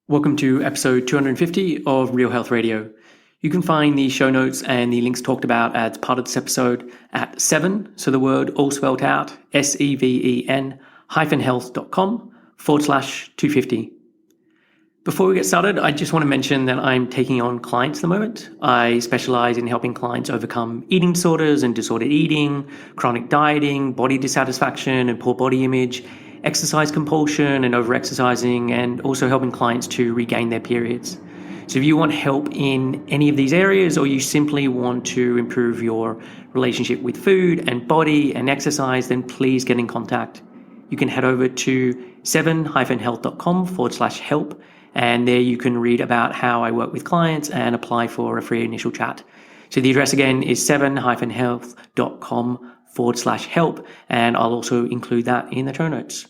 Welcome to episode 250 of Real Health Radio. You can find the show notes and the links talked about as part of this episode at 7, so the word all spelled out, seven-health.com/250. Before we get started, I just want to mention that I'm taking on clients at the moment. I specialize in helping clients overcome eating disorders and disordered eating, chronic dieting, body dissatisfaction and poor body image, exercise compulsion and overexercising, and also helping clients to regain their periods. So if you want help in any of these areas, or you simply want to improve your relationship with food and body and exercise, then please get in contact. You can head over to seven-health.com/help, and there you can read about how I work with clients and apply for a free initial chat. So the address again is seven-health.com/help, and I'll also include that in the show notes.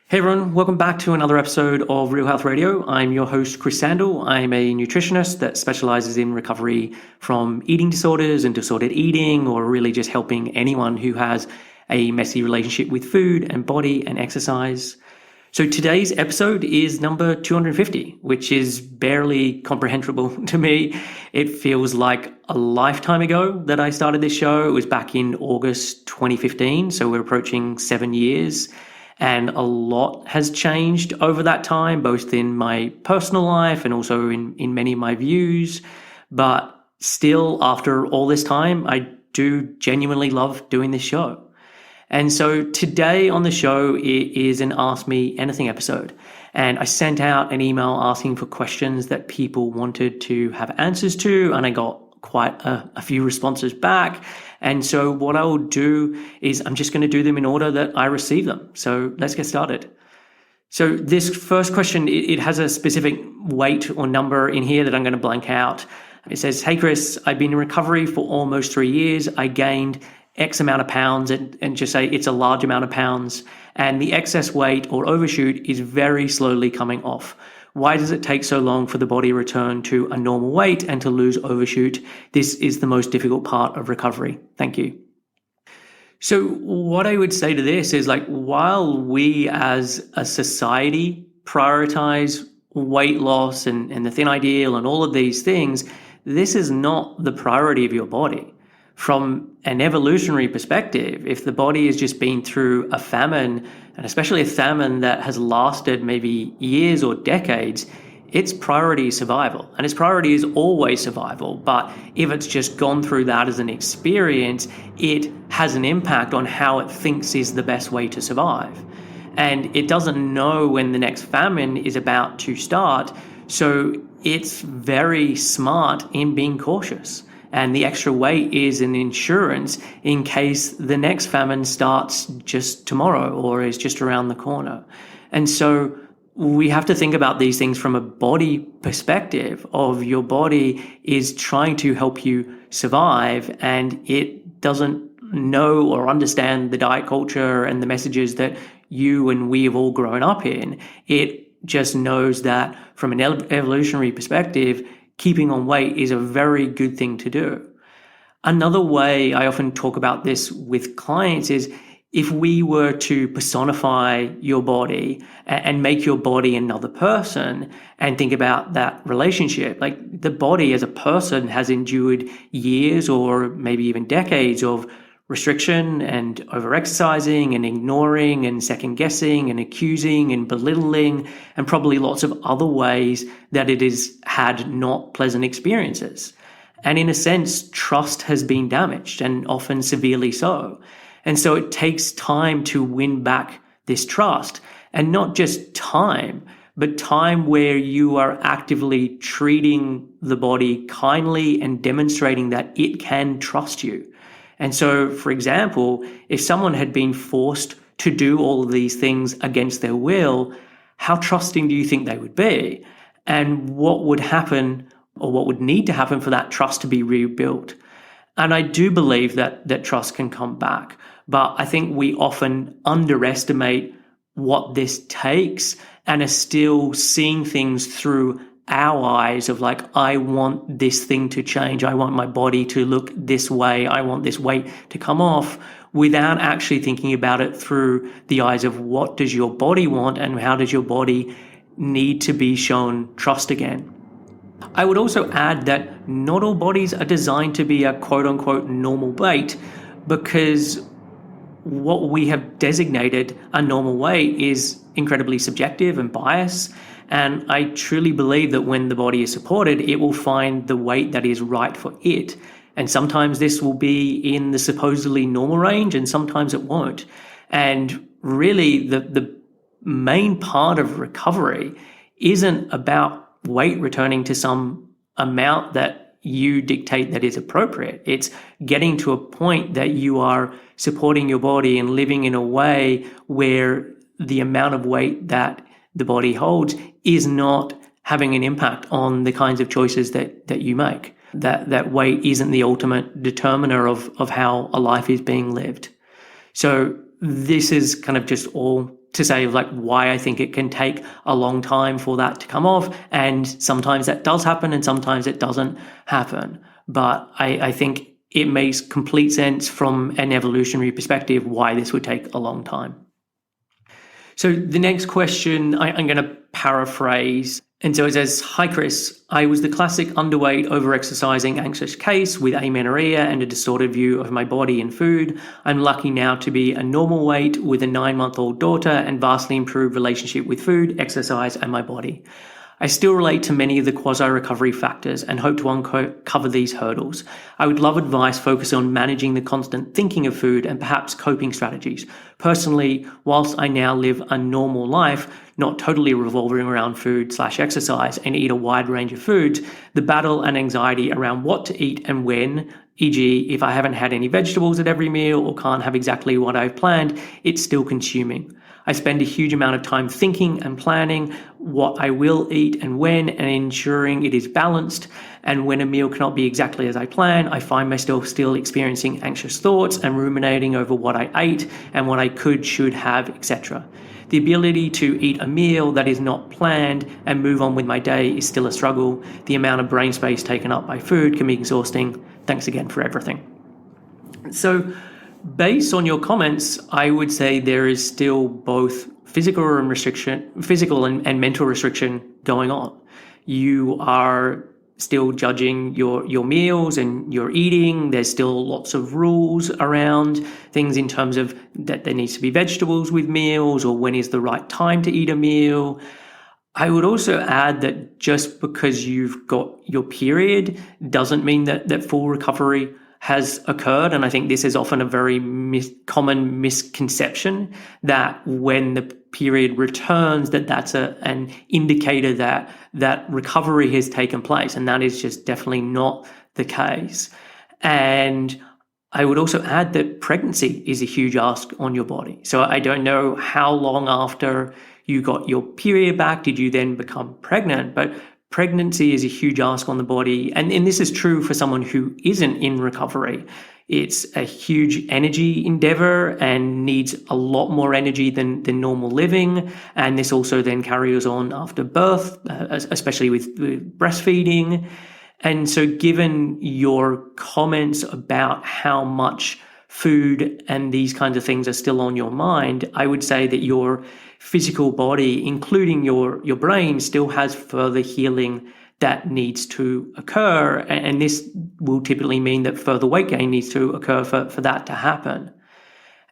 Hey everyone, welcome back to another episode of Real Health Radio. I'm your host, Chris Sandel. I'm a nutritionist that specializes in recovery from eating disorders and disordered eating, or really just helping anyone who has a messy relationship with food and body and exercise. So today's episode is number 250, which is barely comprehensible to me. It feels like a lifetime ago that I started this show. It was back in August 2015, so we're approaching 7 years. And a lot has changed over that time, both in my personal life and also in many of my views. But still, after all this time, I do genuinely love doing this show. And so today on the show, it is an Ask Me Anything episode. And I sent out an email asking for questions that people wanted to have answers to, and I got quite a few responses back. And so what I will do is I'm just going to do them in order that I receive them. So let's get started. So this first question, it has a specific weight or number in here that I'm going to blank out. It says, "Hey Chris, I've been in recovery for almost 3 years. I gained X amount of pounds," and just say it's a large amount of pounds, "and the excess weight or overshoot is very slowly coming off. Why does it take so long for the body to return to a normal weight and to lose overshoot? This is the most difficult part of recovery. Thank you." So what I would say to this is, like, while we as a society prioritize weight loss and the thin ideal and all of these things, this is not the priority of your body. From an evolutionary perspective, if the body has just been through a famine, and especially a famine that has lasted maybe years or decades, its priority is survival. And its priority is always survival. But if it's just gone through that as an experience, it has an impact on how it thinks is the best way to survive. And it doesn't know when the next famine is about to start. So it's very smart in being cautious. And the extra weight is an insurance in case the next famine starts just tomorrow or is just around the corner. And so we have to think about these things from a body perspective of your body is trying to help you survive, and it doesn't know or understand the diet culture and the messages that you and we have all grown up in. It just knows that from an evolutionary perspective, keeping on weight is a very good thing to do. Another way I often talk about this with clients is if we were to personify your body and make your body another person and think about that relationship, like the body as a person has endured years or maybe even decades of restriction and overexercising and ignoring and second guessing and accusing and belittling and probably lots of other ways that it has had not pleasant experiences. And in a sense, trust has been damaged, and often severely so. And so it takes time to win back this trust, and not just time, but time where you are actively treating the body kindly and demonstrating that it can trust you. And so, for example, if someone had been forced to do all of these things against their will, how trusting do you think they would be? And what would happen, or what would need to happen for that trust to be rebuilt? And I do believe that trust can come back, but I think we often underestimate what this takes and are still seeing things through our eyes of like, I want this thing to change. I want my body to look this way. I want this weight to come off, without actually thinking about it through the eyes of what does your body want and how does your body need to be shown trust again. I would also add that not all bodies are designed to be a quote-unquote normal weight, because what we have designated a normal weight is incredibly subjective and biased. And I truly believe that when the body is supported, it will find the weight that is right for it. And sometimes this will be in the supposedly normal range, and sometimes it won't. And really, the main part of recovery isn't about weight returning to some amount that you dictate that is appropriate. It's getting to a point that you are supporting your body and living in a way where the amount of weight that the body holds is not having an impact on the kinds of choices that you make. That weight isn't the ultimate determiner of how a life is being lived. So this is kind of just all to say like why I think it can take a long time for that to come off. And sometimes that does happen and sometimes it doesn't happen. But I think it makes complete sense from an evolutionary perspective why this would take a long time. So the next question, I'm going to paraphrase. And so it says, "Hi Chris, I was the classic underweight, overexercising, anxious case with amenorrhea and a distorted view of my body and food. I'm lucky now to be a normal weight with a 9-month-old daughter and vastly improved relationship with food, exercise, and my body. I still relate to many of the quasi-recovery factors and hope to uncover these hurdles. I would love advice focused on managing the constant thinking of food and perhaps coping strategies. Personally, whilst I now live a normal life, not totally revolving around food/exercise and eat a wide range of foods, the battle and anxiety around what to eat and when, e.g. if I haven't had any vegetables at every meal or can't have exactly what I've planned, it's still consuming. I spend a huge amount of time thinking and planning what I will eat and when, and ensuring it is balanced. And when a meal cannot be exactly as I plan, I find myself still experiencing anxious thoughts and ruminating over what I ate and what I could, should have, etc. The ability to eat a meal that is not planned and move on with my day is still a struggle. The amount of brain space taken up by food can be exhausting. Thanks again for everything." So, based on your comments, I would say there is still both physical and mental restriction going on. You are still judging your meals and your eating. There's still lots of rules around things in terms of that there needs to be vegetables with meals or when is the right time to eat a meal. I would also add that just because you've got your period doesn't mean that full recovery has occurred. And I think this is often a very common misconception that when the period returns, that's an indicator that recovery has taken place. And that is just definitely not the case. And I would also add that pregnancy is a huge ask on your body. So I don't know how long after you got your period back did you then become pregnant, but pregnancy is a huge ask on the body. And this is true for someone who isn't in recovery. It's a huge energy endeavor and needs a lot more energy than normal living. And this also then carries on after birth, especially with breastfeeding. And so given your comments about how much food and these kinds of things are still on your mind, I would say that your physical body, including your brain, still has further healing that needs to occur. And this will typically mean that further weight gain needs to occur for that to happen.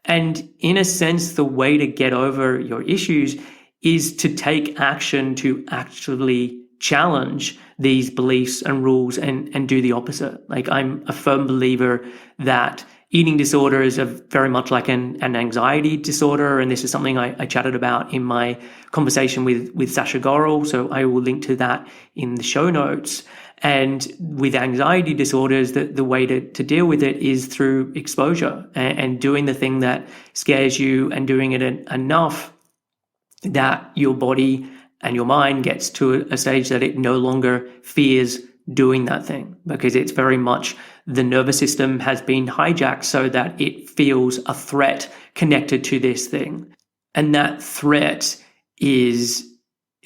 And in a sense, the way to get over your issues is to take action to actually challenge these beliefs and rules and do the opposite. Like, I'm a firm believer that eating disorders are very much like an anxiety disorder. And this is something I chatted about in my conversation with Sasha Gorel. So I will link to that in the show notes. And with anxiety disorders, the way to deal with it is through exposure and doing the thing that scares you and doing it enough that your body and your mind gets to a stage that it no longer fears doing that thing, because it's very much the nervous system has been hijacked so that it feels a threat connected to this thing. And that threat is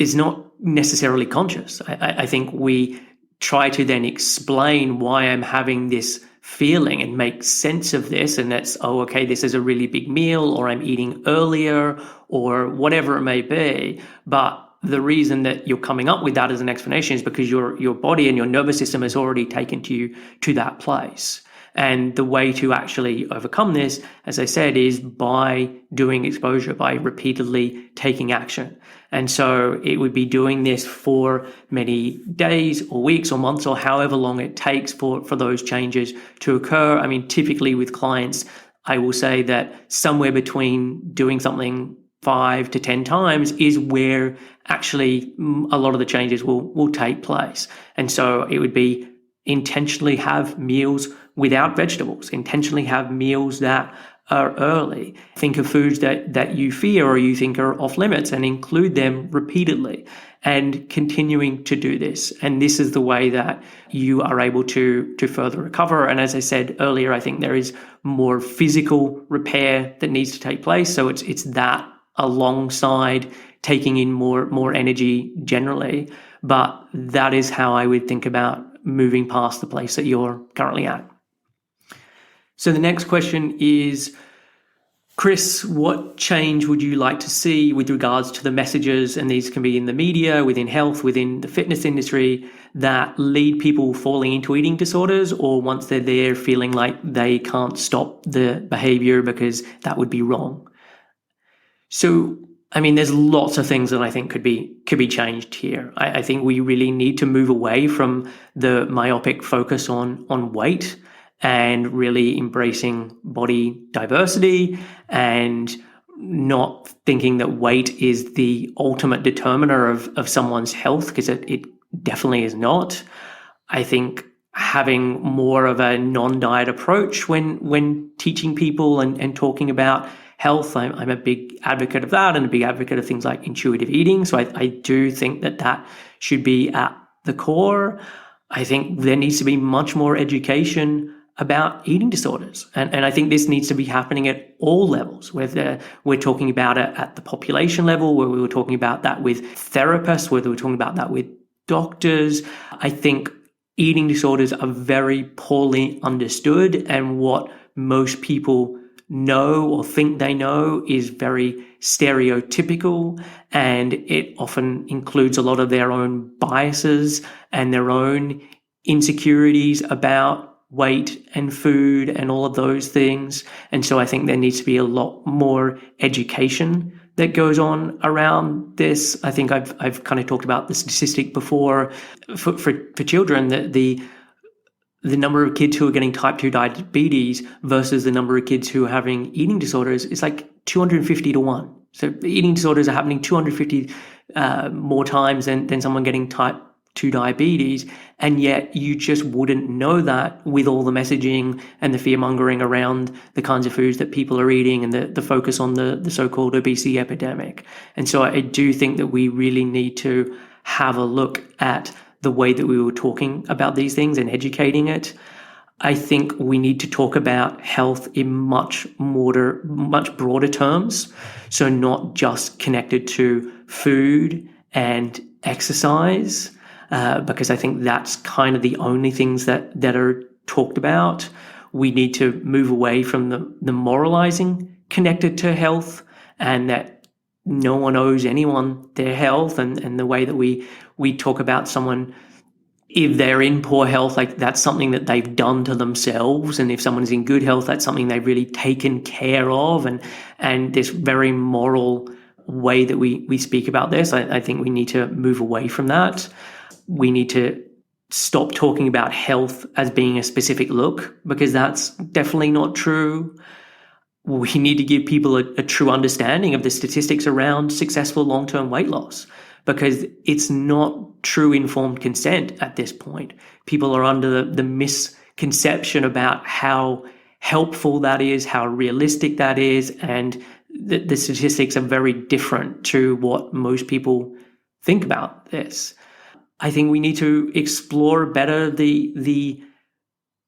not necessarily conscious. I think we try to then explain why I'm having this feeling and make sense of this. And that's, oh, okay, this is a really big meal, or I'm eating earlier, or whatever it may be. But the reason that you're coming up with that as an explanation is because your body and your nervous system has already taken you to that place. And the way to actually overcome this, as I said, is by doing exposure, by repeatedly taking action. And so it would be doing this for many days or weeks or months or however long it takes for those changes to occur. I mean, typically with clients, I will say that somewhere between doing something 5 to 10 times is where actually a lot of the changes will take place. And so it would be intentionally have meals without vegetables, intentionally have meals that are early. Think of foods that you fear or you think are off limits and include them repeatedly and continuing to do this. And this is the way that you are able to further recover. And as I said earlier, I think there is more physical repair that needs to take place. So it's that alongside taking in more energy generally. But that is how I would think about moving past the place that you're currently at. So the next question is, Chris, what change would you like to see with regards to the messages, and these can be in the media, within health, within the fitness industry, that lead people falling into eating disorders, or once they're there feeling like they can't stop the behavior because that would be wrong? So, I mean, there's lots of things that I think could be changed here. I think we really need to move away from the myopic focus on weight and really embracing body diversity and not thinking that weight is the ultimate determiner of someone's health, because it definitely is not. I think having more of a non-diet approach when teaching people and talking about health, I'm a big advocate of that and a big advocate of things like intuitive eating. So I do think that should be at the core. I think there needs to be much more education about eating disorders. And I think this needs to be happening at all levels, whether we're talking about it at the population level, where we were talking about that with therapists, whether we're talking about that with doctors. I think eating disorders are very poorly understood, and what most people know or think they know is very stereotypical, and it often includes a lot of their own biases and their own insecurities about weight and food and all of those things. And so I think there needs to be a lot more education that goes on around this. I think I've kind of talked about the statistic before for children, that the number of kids who are getting type 2 diabetes versus the number of kids who are having eating disorders is like 250 to 1. So eating disorders are happening 250 more times than someone getting type 2 diabetes, and yet you just wouldn't know that with all the messaging and the fear-mongering around the kinds of foods that people are eating and the focus on the so-called obesity epidemic. And so I do think that we really need to have a look at the way that we were talking about these things and educating it. I think we need to talk about health in much broader terms. So not just connected to food and exercise, because I think that's kind of the only things that are talked about. We need to move away from the moralizing connected to health, and that no one owes anyone their health, and the way that we talk about someone, if they're in poor health, like that's something that they've done to themselves, and if someone's in good health, that's something they've really taken care of, and this very moral way that we speak about this. I think we need to move away from that. We need to stop talking about health as being a specific look, because that's definitely not true. We need to give people a true understanding of the statistics around successful long-term weight loss, because it's not true informed consent at this point. People are under the misconception about how helpful that is, how realistic that is, and the statistics are very different to what most people think about this. I think we need to explore better the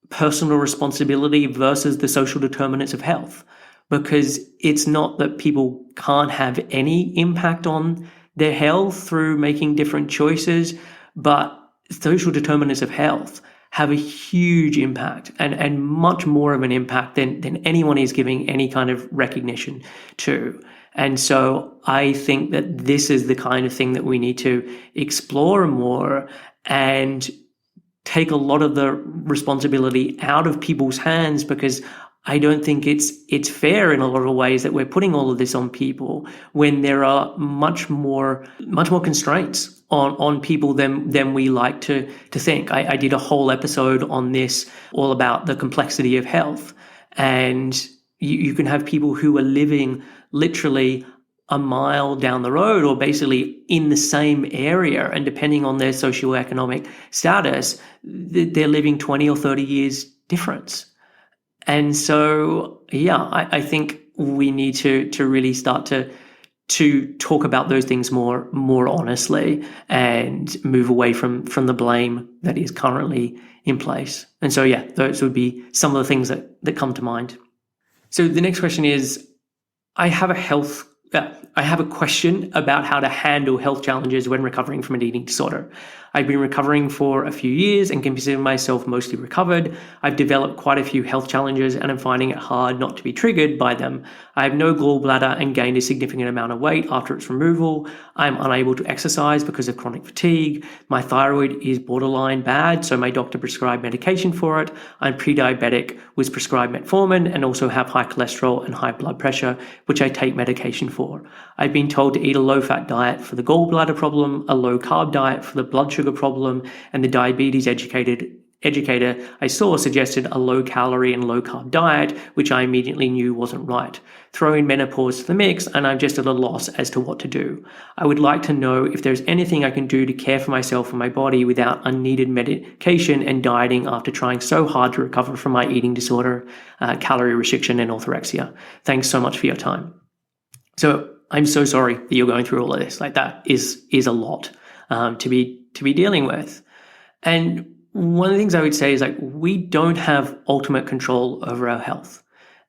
personal responsibility versus the social determinants of health, because it's not that people can't have any impact on their health through making different choices, but social determinants of health have a huge impact, and much more of an impact than anyone is giving any kind of recognition to. And so I think that this is the kind of thing that we need to explore more and take a lot of the responsibility out of people's hands, because I don't think it's fair in a lot of ways that we're putting all of this on people when there are much more constraints on people than we like to think. I did a whole episode on this, all about the complexity of health. And you can have people who are living literally a mile down the road, or basically in the same area, and depending on their socioeconomic status, they're living 20 or 30 years difference. And so, yeah, I think we need to really start to talk about those things more honestly and move away from the blame that is currently in place. And so, yeah, those would be some of the things that come to mind. So the next question is, I have a question about how to handle health challenges when recovering from an eating disorder. I've been recovering for a few years and consider myself mostly recovered. I've developed quite a few health challenges and I'm finding it hard not to be triggered by them. I have no gallbladder and gained a significant amount of weight after its removal. I'm unable to exercise because of chronic fatigue. My thyroid is borderline bad, so my doctor prescribed medication for it. I'm pre-diabetic, was prescribed metformin, and also have high cholesterol and high blood pressure, which I take medication for. I've been told to eat a low-fat diet for the gallbladder problem, a low-carb diet for the blood sugar problem, and the diabetes educator I saw suggested a low-calorie and low-carb diet, which I immediately knew wasn't right. Throw in menopause to the mix, and I'm just at a loss as to what to do. I would like to know if there's anything I can do to care for myself and my body without unneeded medication and dieting after trying so hard to recover from my eating disorder, calorie restriction, and orthorexia. Thanks so much for your time. So I'm so sorry that you're going through all of this. Like, that is a lot to be dealing with. And one of the things I would say is, like, we don't have ultimate control over our health.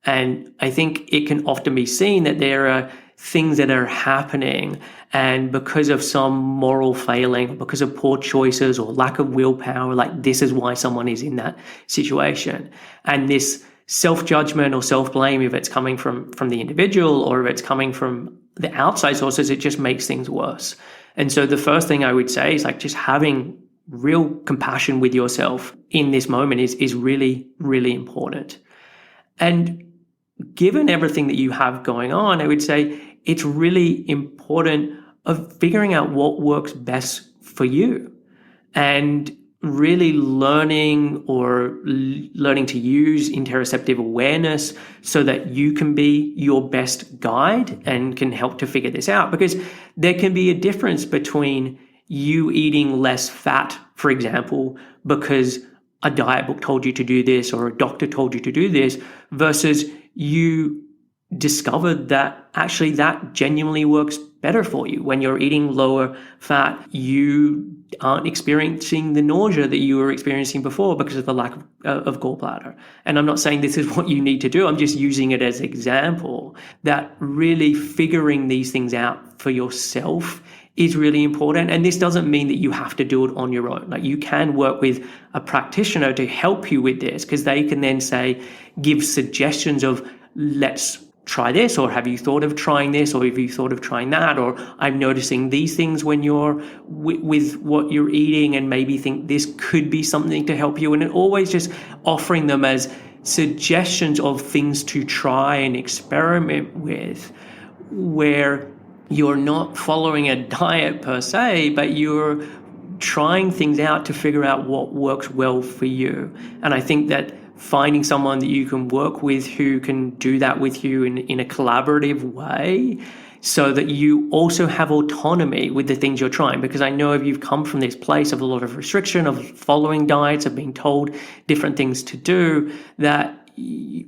And I think it can often be seen that there are things that are happening, and because of some moral failing, because of poor choices or lack of willpower, like, this is why someone is in that situation. And this self-judgment or self-blame, if it's coming from the individual or if it's coming from the outside sources, it just makes things worse. And so the first thing I would say is, like, just having real compassion with yourself in this moment is really, really important. And given everything that you have going on, I would say it's really important of figuring out what works best for you, and really learning to use interoceptive awareness so that you can be your best guide and can help to figure this out. Because there can be a difference between you eating less fat, for example, because a diet book told you to do this or a doctor told you to do this, versus you discovered that actually that genuinely works better for you. When you're eating lower fat, you aren't experiencing the nausea that you were experiencing before because of the lack of gallbladder. And I'm not saying this is what you need to do. I'm just using it as an example that really figuring these things out for yourself is really important. And this doesn't mean that you have to do it on your own. Like, you can work with a practitioner to help you with this, because they can then give suggestions of, let's try this, or have you thought of trying this, or have you thought of trying that, or I'm noticing these things when you're with what you're eating and maybe think this could be something to help you. And it always just offering them as suggestions of things to try and experiment with, where you're not following a diet per se, but you're trying things out to figure out what works well for you. And I think that finding someone that you can work with who can do that with you in a collaborative way, so that you also have autonomy with the things you're trying. Because I know if you've come from this place of a lot of restriction, of following diets, of being told different things to do, that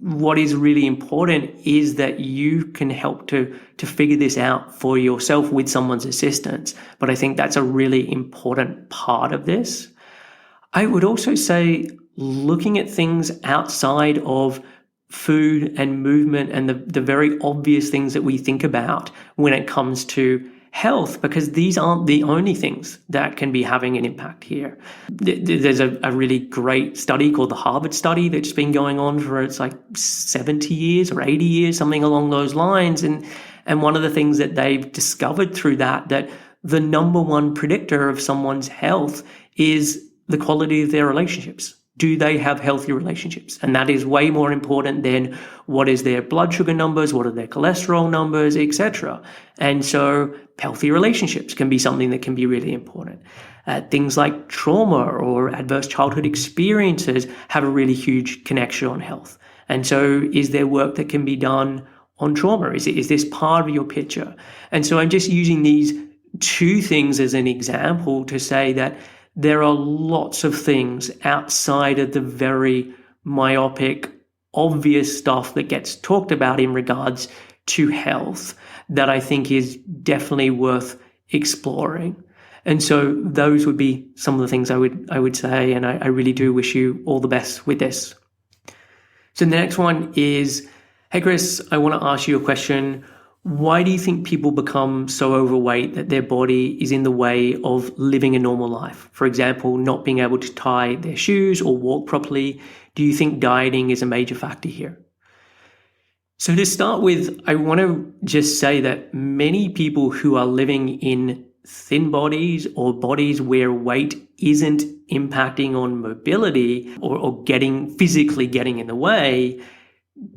what is really important is that you can help to figure this out for yourself with someone's assistance. But I think that's a really important part of this. I would also say looking at things outside of food and movement and the very obvious things that we think about when it comes to health, because these aren't the only things that can be having an impact here. There's a really great study called the Harvard study that's been going on for, it's like 70 years or 80 years, something along those lines. And And one of the things that they've discovered through that the number one predictor of someone's health is the quality of their relationships. Do they have healthy relationships? And that is way more important than what is their blood sugar numbers, what are their cholesterol numbers, etc. And so healthy relationships can be something that can be really important. Things like trauma or adverse childhood experiences have a really huge connection on health. And so is there work that can be done on trauma? Is this part of your picture? And so I'm just using these two things as an example to say that there are lots of things outside of the very myopic, obvious stuff that gets talked about in regards to health that I think is definitely worth exploring. And so those would be some of the things I would say, and I really do wish you all the best with this. So the next one is, hey Chris, I want to ask you a question. Why do you think people become so overweight that their body is in the way of living a normal life? For example, not being able to tie their shoes or walk properly. Do you think dieting is a major factor here? So to start with, I want to just say that many people who are living in thin bodies or bodies where weight isn't impacting on mobility or physically getting in the way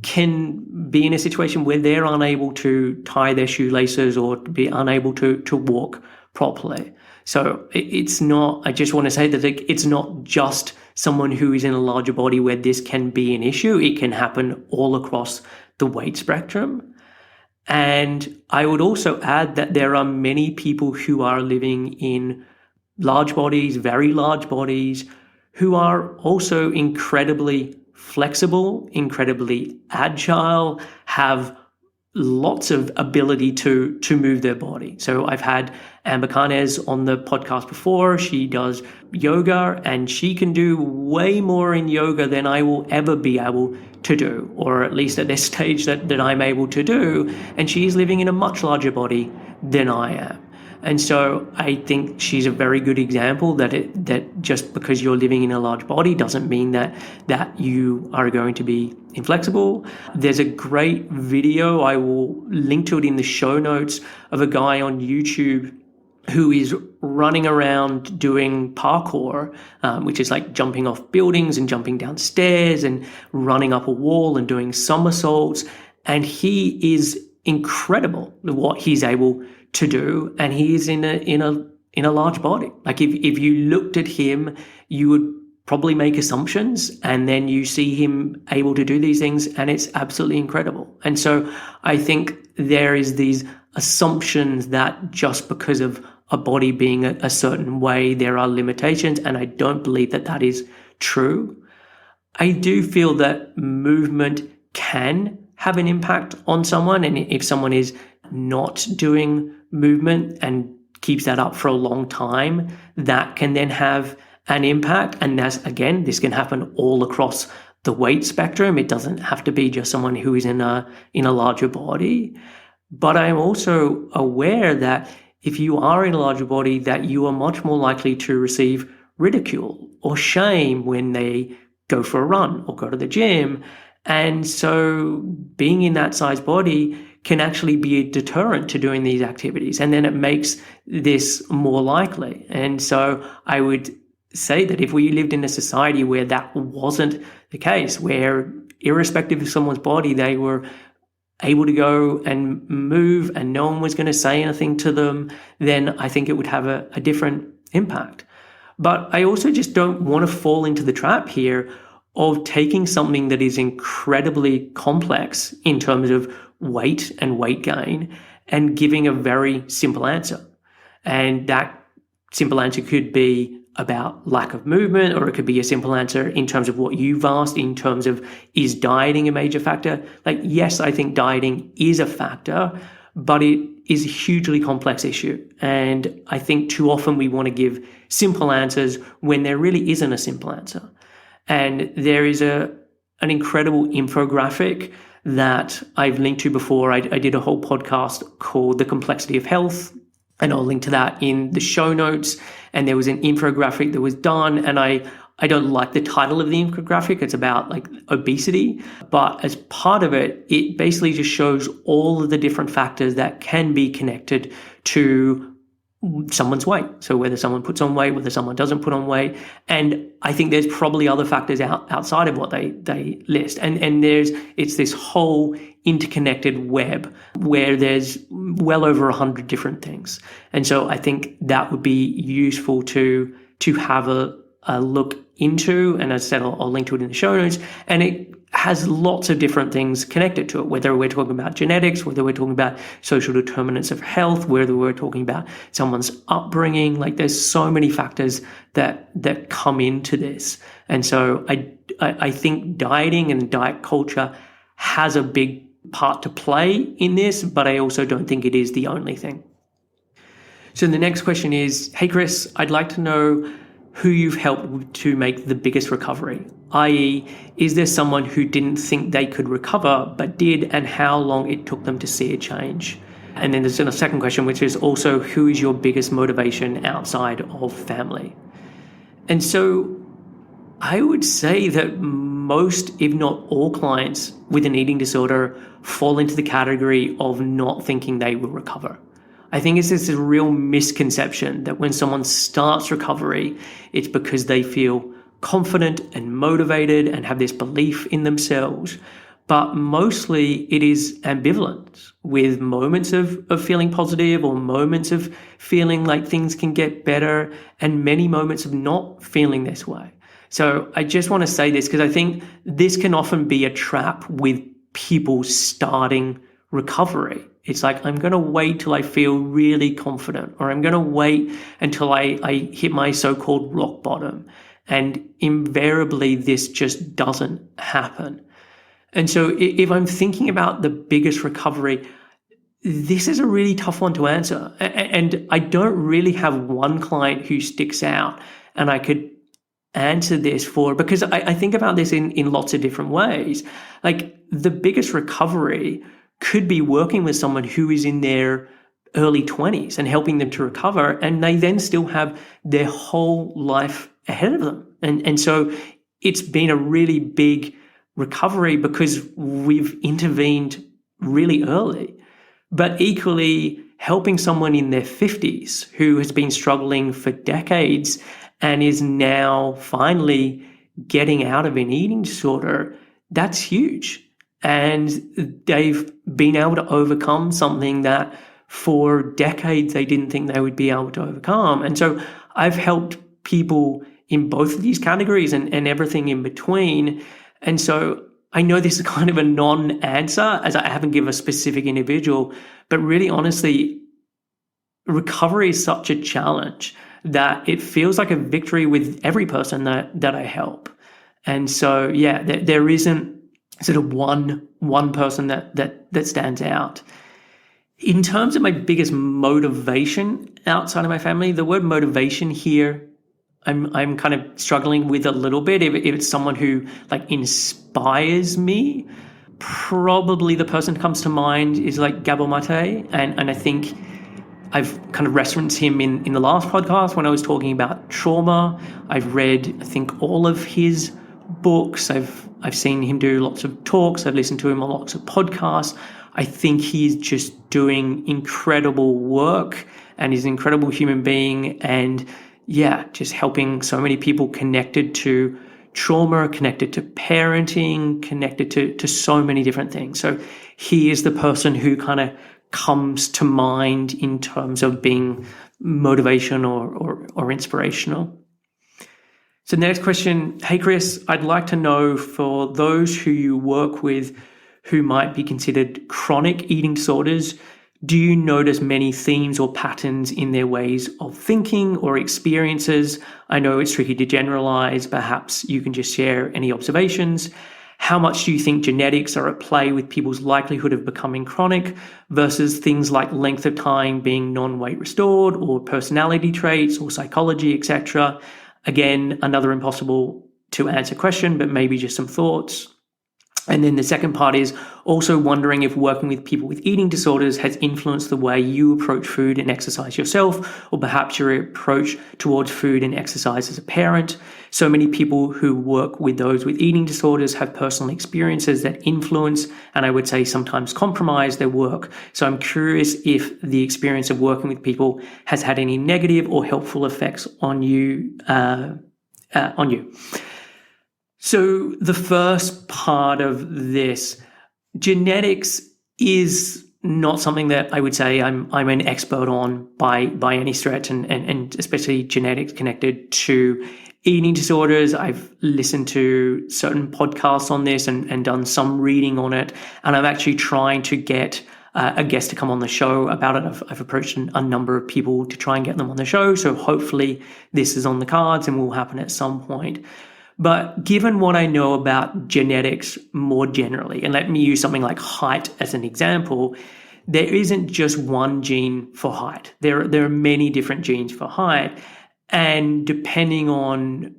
can be in a situation where they're unable to tie their shoelaces or be unable to walk properly. So it's not, I just want to say that it's not just someone who is in a larger body where this can be an issue. It can happen all across the weight spectrum. And I would also add that there are many people who are living in large bodies, very large bodies, who are also incredibly flexible, incredibly agile, have lots of ability to move their body. So I've had Amber Carnes on the podcast before. She does yoga and she can do way more in yoga than I will ever be able to do, or at least at this stage that I'm able to do. And she's living in a much larger body than I am. And so I think she's a very good example that just because you're living in a large body doesn't mean that you are going to be inflexible. There's a great video, I will link to it in the show notes, of a guy on YouTube who is running around doing parkour, which is like jumping off buildings and jumping down stairs and running up a wall and doing somersaults. And he is incredible what he's able to do, and he is in a large body. Like if you looked at him, you would probably make assumptions, and then you see him able to do these things, and it's absolutely incredible. And so I think there is these assumptions that just because of a body being a certain way, there are limitations, and I don't believe that is true. I do feel that movement can have an impact on someone, and if someone is not doing movement and keeps that up for a long time, that can then have an impact. And this can happen all across the weight spectrum. It doesn't have to be just someone who is in a larger body. But I'm also aware that if you are in a larger body, that you are much more likely to receive ridicule or shame when they go for a run or go to the gym. And so being in that size body can actually be a deterrent to doing these activities. And then it makes this more likely. And so I would say that if we lived in a society where that wasn't the case, where irrespective of someone's body, they were able to go and move and no one was going to say anything to them, then I think it would have a different impact. But I also just don't want to fall into the trap here of taking something that is incredibly complex in terms of weight and weight gain and giving a very simple answer. And that simple answer could be about lack of movement, or it could be a simple answer in terms of what you've asked, in terms of, is dieting a major factor? Like, yes, I think dieting is a factor, but it is a hugely complex issue. And I think too often we want to give simple answers when there really isn't a simple answer. And there is an incredible infographic that I've linked to before. I did a whole podcast called The Complexity of Health, and I'll link to that in the show notes. And there was an infographic that was done, and I I don't like the title of the infographic. It's about like obesity, but as part of it, it basically just shows all of the different factors that can be connected to someone's weight. So whether someone puts on weight, whether someone doesn't put on weight. And I think there's probably other factors outside of what they list. And it's this whole interconnected web where there's well over 100 different things. And so I think that would be useful to have a look into. And as I said, I'll link to it in the show notes. And it has lots of different things connected to it, whether we're talking about genetics, whether we're talking about social determinants of health, whether we're talking about someone's upbringing. Like there's so many factors that come into this. And so I think dieting and diet culture has a big part to play in this, but I also don't think it is the only thing. So the next question is, hey Chris, I'd like to know who you've helped to make the biggest recovery, i.e., is there someone who didn't think they could recover but did, and how long it took them to see a change? And then there's a second question, which is also, who is your biggest motivation outside of family? And so I would say that most, if not all clients with an eating disorder fall into the category of not thinking they will recover. I think it's this real misconception that when someone starts recovery, it's because they feel confident and motivated and have this belief in themselves. But mostly it is ambivalent, with moments of feeling positive or moments of feeling like things can get better and many moments of not feeling this way. So I just want to say this because I think this can often be a trap with people starting recovery. It's like, I'm going to wait till I feel really confident, or I'm going to wait until I hit my so-called rock bottom. And invariably, this just doesn't happen. And so if I'm thinking about the biggest recovery, this is a really tough one to answer. And I don't really have one client who sticks out and I could answer this for, because I think about this in lots of different ways. Like the biggest recovery could be working with someone who is in their early 20s and helping them to recover, and they then still have their whole life ahead of them. And so it's been a really big recovery because we've intervened really early. But equally, helping someone in their 50s who has been struggling for decades and is now finally getting out of an eating disorder, that's huge. And they've been able to overcome something that for decades they didn't think they would be able to overcome. And so I've helped people in both of these categories and everything in between. And so I know this is kind of a non-answer, as I haven't given a specific individual, but really honestly, recovery is such a challenge that it feels like a victory with every person that I help. And so, yeah, there isn't sort of one person that stands out. In terms of my biggest motivation outside of my family, the word motivation here, I'm kind of struggling with a little bit. If it's someone who like inspires me, probably the person that comes to mind is like Gabor Mate, and I think I've kind of referenced him in the last podcast when I was talking about trauma. I've read, I think, all of his books. I've seen him do lots of talks. I've listened to him on lots of podcasts. I think he's just doing incredible work and he's an incredible human being. And yeah, just helping so many people connected to trauma, connected to parenting, connected to so many different things. So he is the person who kind of comes to mind in terms of being motivation or inspirational. So the next question, hey Chris, I'd like to know, for those who you work with who might be considered chronic eating disorders, do you notice many themes or patterns in their ways of thinking or experiences? I know it's tricky to generalize. Perhaps you can just share any observations. How much do you think genetics are at play with people's likelihood of becoming chronic versus things like length of time being non-weight restored, or personality traits or psychology, etc.? Again, another impossible to answer question, but maybe just some thoughts. And then the second part is also wondering if working with people with eating disorders has influenced the way you approach food and exercise yourself, or perhaps your approach towards food and exercise as a parent. So many people who work with those with eating disorders have personal experiences that influence, and I would say sometimes compromise, their work. So I'm curious if the experience of working with people has had any negative or helpful effects on you. So the first part of this, genetics is not something that I would say I'm an expert on by any stretch, and especially genetics connected to eating disorders. I've listened to certain podcasts on this and done some reading on it, and I'm actually trying to get a guest to come on the show about it. I've approached a number of people to try and get them on the show, so hopefully this is on the cards and will happen at some point. But given what I know about genetics more generally, and let me use something like height as an example, there isn't just one gene for height. There are many different genes for height, and depending on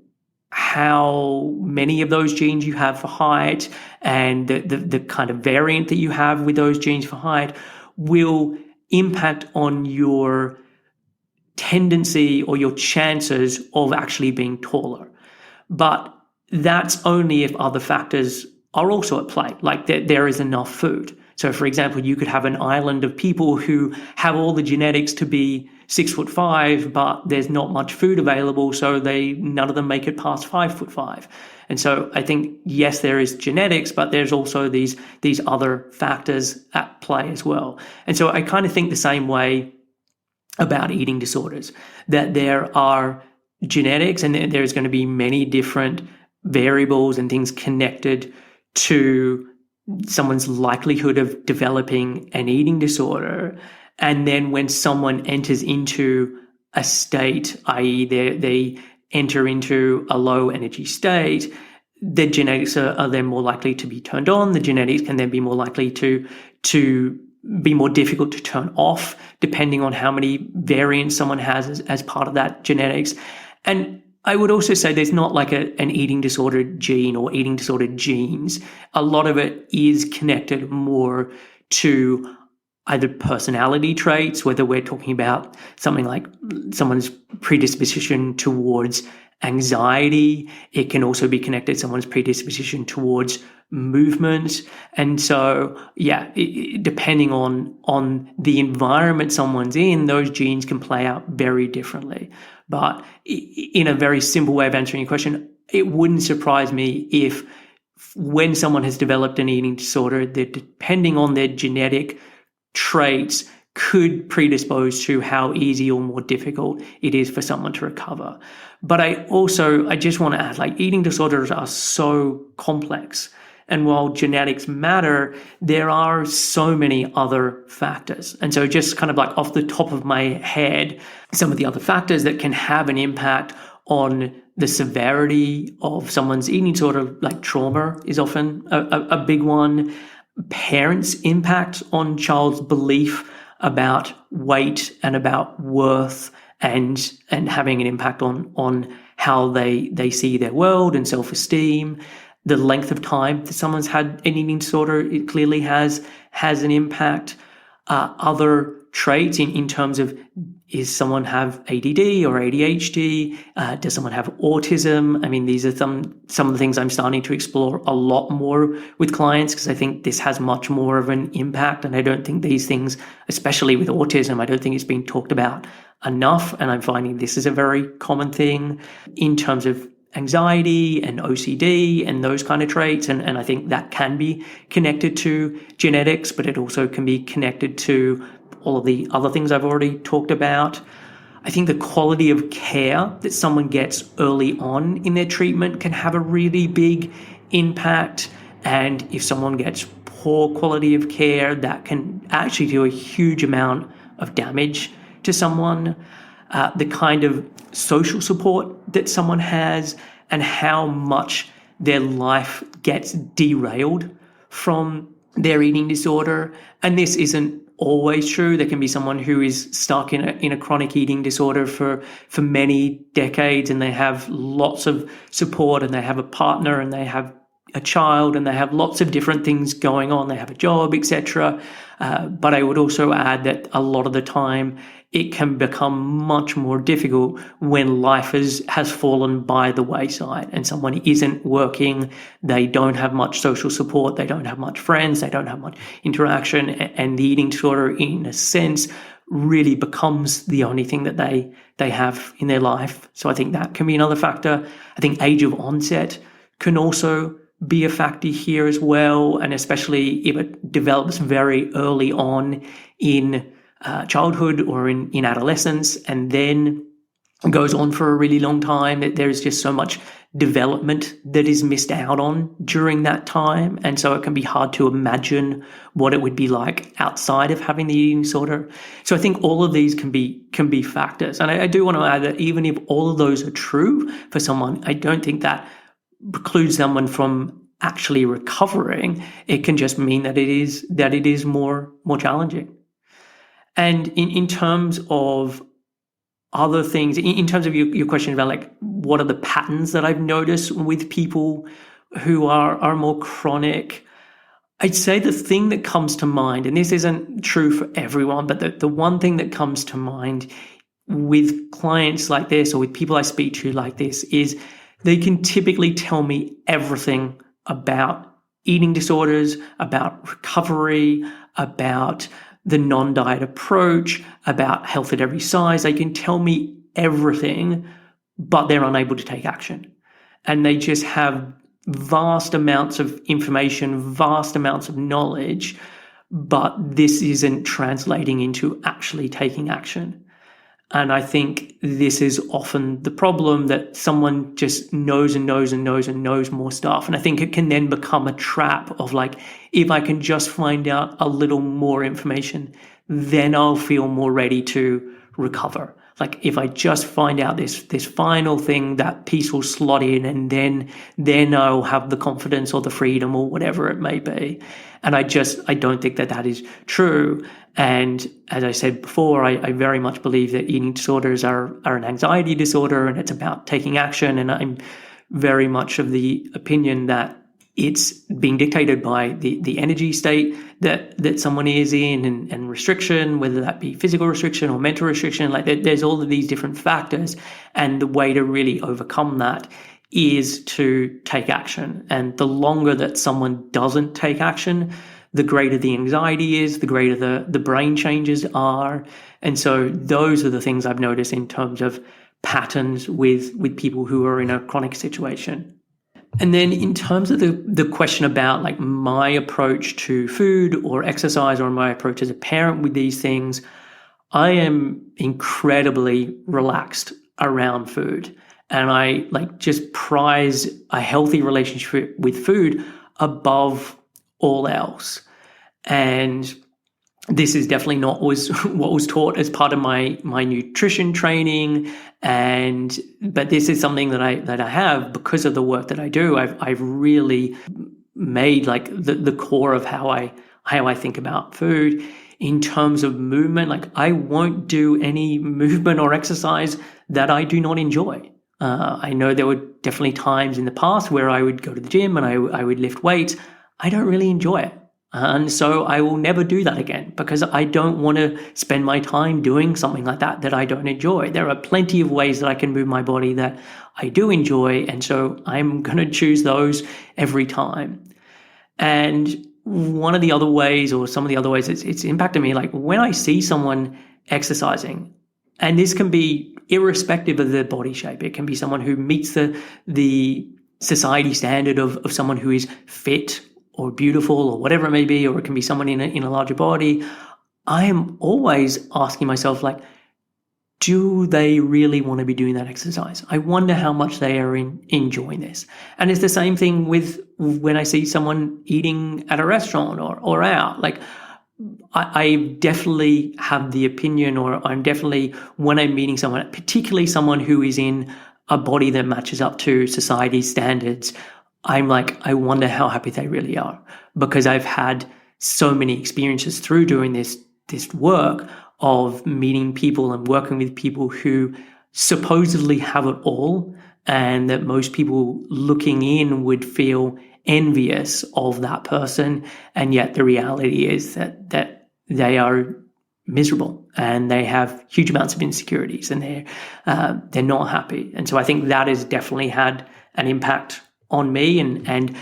how many of those genes you have for height and the kind of variant that you have with those genes for height will impact on your tendency or your chances of actually being taller. But that's only if other factors are also at play, like there is enough food. So, for example, you could have an island of people who have all the genetics to be 6'5", but there's not much food available, so none of them make it past 5'5". And so I think, yes, there is genetics, but there's also these other factors at play as well. And so I kind of think the same way about eating disorders, that there are genetics and there's going to be many different variables and things connected to someone's likelihood of developing an eating disorder. And then when someone enters into a state, i.e. they enter into a low energy state, the genetics are then more likely to be turned on. The genetics can then be more likely to be more difficult to turn off, depending on how many variants someone has as part of that genetics. And I would also say there's not like an eating disorder gene or eating disorder genes. A lot of it is connected more to either personality traits, whether we're talking about something like someone's predisposition towards anxiety. It can also be connected to someone's predisposition towards movement. And so, depending on the environment someone's in, those genes can play out very differently. But in a very simple way of answering your question, it wouldn't surprise me if when someone has developed an eating disorder, that depending on their genetic traits could predispose to how easy or more difficult it is for someone to recover. But I just want to add, like, eating disorders are so complex. And while genetics matter, there are so many other factors. And so just kind of like off the top of my head, some of the other factors that can have an impact on the severity of someone's eating disorder, like trauma is often a big one. Parents' impact on child's belief about weight and about worth and having an impact on how they see their world and self-esteem. The length of time that someone's had an eating disorder, it clearly has an impact. Other traits in terms of, is someone have ADD or ADHD? Does someone have autism? I mean, these are some of the things I'm starting to explore a lot more with clients, because I think this has much more of an impact. And I don't think these things, especially with autism, I don't think it's being talked about enough. And I'm finding this is a very common thing in terms of anxiety and OCD and those kind of traits. And I think that can be connected to genetics, but it also can be connected to all of the other things I've already talked about. I think the quality of care that someone gets early on in their treatment can have a really big impact. And if someone gets poor quality of care, that can actually do a huge amount of damage to someone. The kind of social support that someone has and how much their life gets derailed from their eating disorder. And this isn't always true. There can be someone who is stuck in a chronic eating disorder for many decades, and they have lots of support, and they have a partner, and they have a child and they have lots of different things going on. They have a job, etc. But I would also add that a lot of the time it can become much more difficult when life has fallen by the wayside and someone isn't working, they don't have much social support, they don't have much friends, they don't have much interaction, and the eating disorder, in a sense, really becomes the only thing that they have in their life. So I think that can be another factor. I think age of onset can also be a factor here as well, and especially if it develops very early on in childhood or in adolescence and then goes on for a really long time, that there's just so much development that is missed out on during that time. And so it can be hard to imagine what it would be like outside of having the eating disorder. So I think all of these can be factors. And I do want to add that even if all of those are true for someone, I don't think that precludes someone from actually recovering. It can just mean that it is more challenging. And in terms of other things, in terms of your question about like what are the patterns that I've noticed with people who are more chronic, I'd say the thing that comes to mind, and this isn't true for everyone, but the one thing that comes to mind with clients like this or with people I speak to like this is they can typically tell me everything about eating disorders, about recovery, about the non-diet approach, about health at every size. They can tell me everything, but they're unable to take action. And they just have vast amounts of information, vast amounts of knowledge, but this isn't translating into actually taking action. And I think this is often the problem, that someone just knows and knows and knows and knows more stuff. And I think it can then become a trap of like, if I can just find out a little more information, then I'll feel more ready to recover. Like if I just find out this final thing, that piece will slot in, and then I'll have the confidence or the freedom or whatever it may be. And I don't think that is true. And as I said before, I very much believe that eating disorders are an anxiety disorder, and it's about taking action. And I'm very much of the opinion that it's being dictated by the energy state that someone is in, and restriction, whether that be physical restriction or mental restriction. Like there's all of these different factors, and the way to really overcome that is to take action. And the longer that someone doesn't take action, the greater the anxiety is, the greater the brain changes are. And so those are the things I've noticed in terms of patterns with people who are in a chronic situation. And then in terms of the question about like my approach to food or exercise, or my approach as a parent with these things, I am incredibly relaxed around food. And I like just prize a healthy relationship with food above all else. And this is definitely not what was taught as part of my nutrition training, but this is something that I have because of the work that I do. I've really made like the core of how I think about food. In terms of movement, like I won't do any movement or exercise that I do not enjoy. I know there were definitely times in the past where I would go to the gym and I would lift weights. I don't really enjoy it. And so I will never do that again, because I don't want to spend my time doing something like that I don't enjoy. There are plenty of ways that I can move my body that I do enjoy. And so I'm going to choose those every time. And one of the other ways, or some of the other ways it's impacted me, like when I see someone exercising, and this can be irrespective of their body shape. It can be someone who meets the society standard of someone who is fit or beautiful or whatever it may be, or it can be someone in a larger body. I am always asking myself, like, do they really want to be doing that exercise? I wonder how much they are enjoying this. And it's the same thing with when I see someone eating at a restaurant or out. Like, I definitely have the opinion, or I'm definitely, when I'm meeting someone, particularly someone who is in a body that matches up to society's standards, I'm like, I wonder how happy they really are, because I've had so many experiences through doing this work of meeting people and working with people who supposedly have it all, and that most people looking in would feel envious of that person, and yet the reality is that they are miserable and they have huge amounts of insecurities, and they're not happy. And so I think that has definitely had an impact on me, and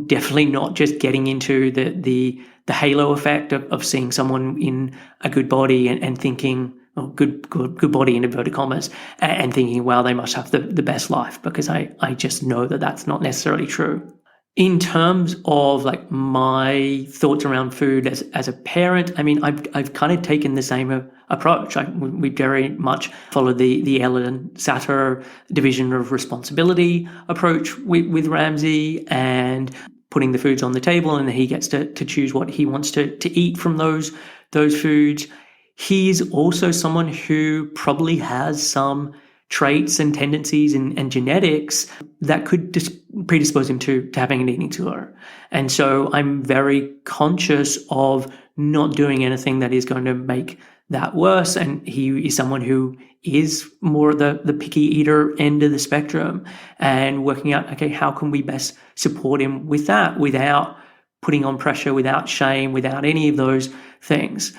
definitely not just getting into the halo effect of seeing someone in a good body and thinking, oh, good body in inverted commas, and thinking, wow, they must have the best life, because I just know that that's not necessarily true. In terms of like my thoughts around food as a parent, I mean, I've kind of taken the same approach. We very much follow the Ellen Satter division of responsibility approach with Ramsay, and putting the foods on the table, and he gets to choose what he wants to eat from those foods. He's also someone who probably has some traits and tendencies and genetics that could predispose him to having an eating disorder. And so I'm very conscious of not doing anything that is going to make that worse. And he is someone who is more the picky eater end of the spectrum, and working out, okay, how can we best support him with that without putting on pressure, without shame, without any of those things.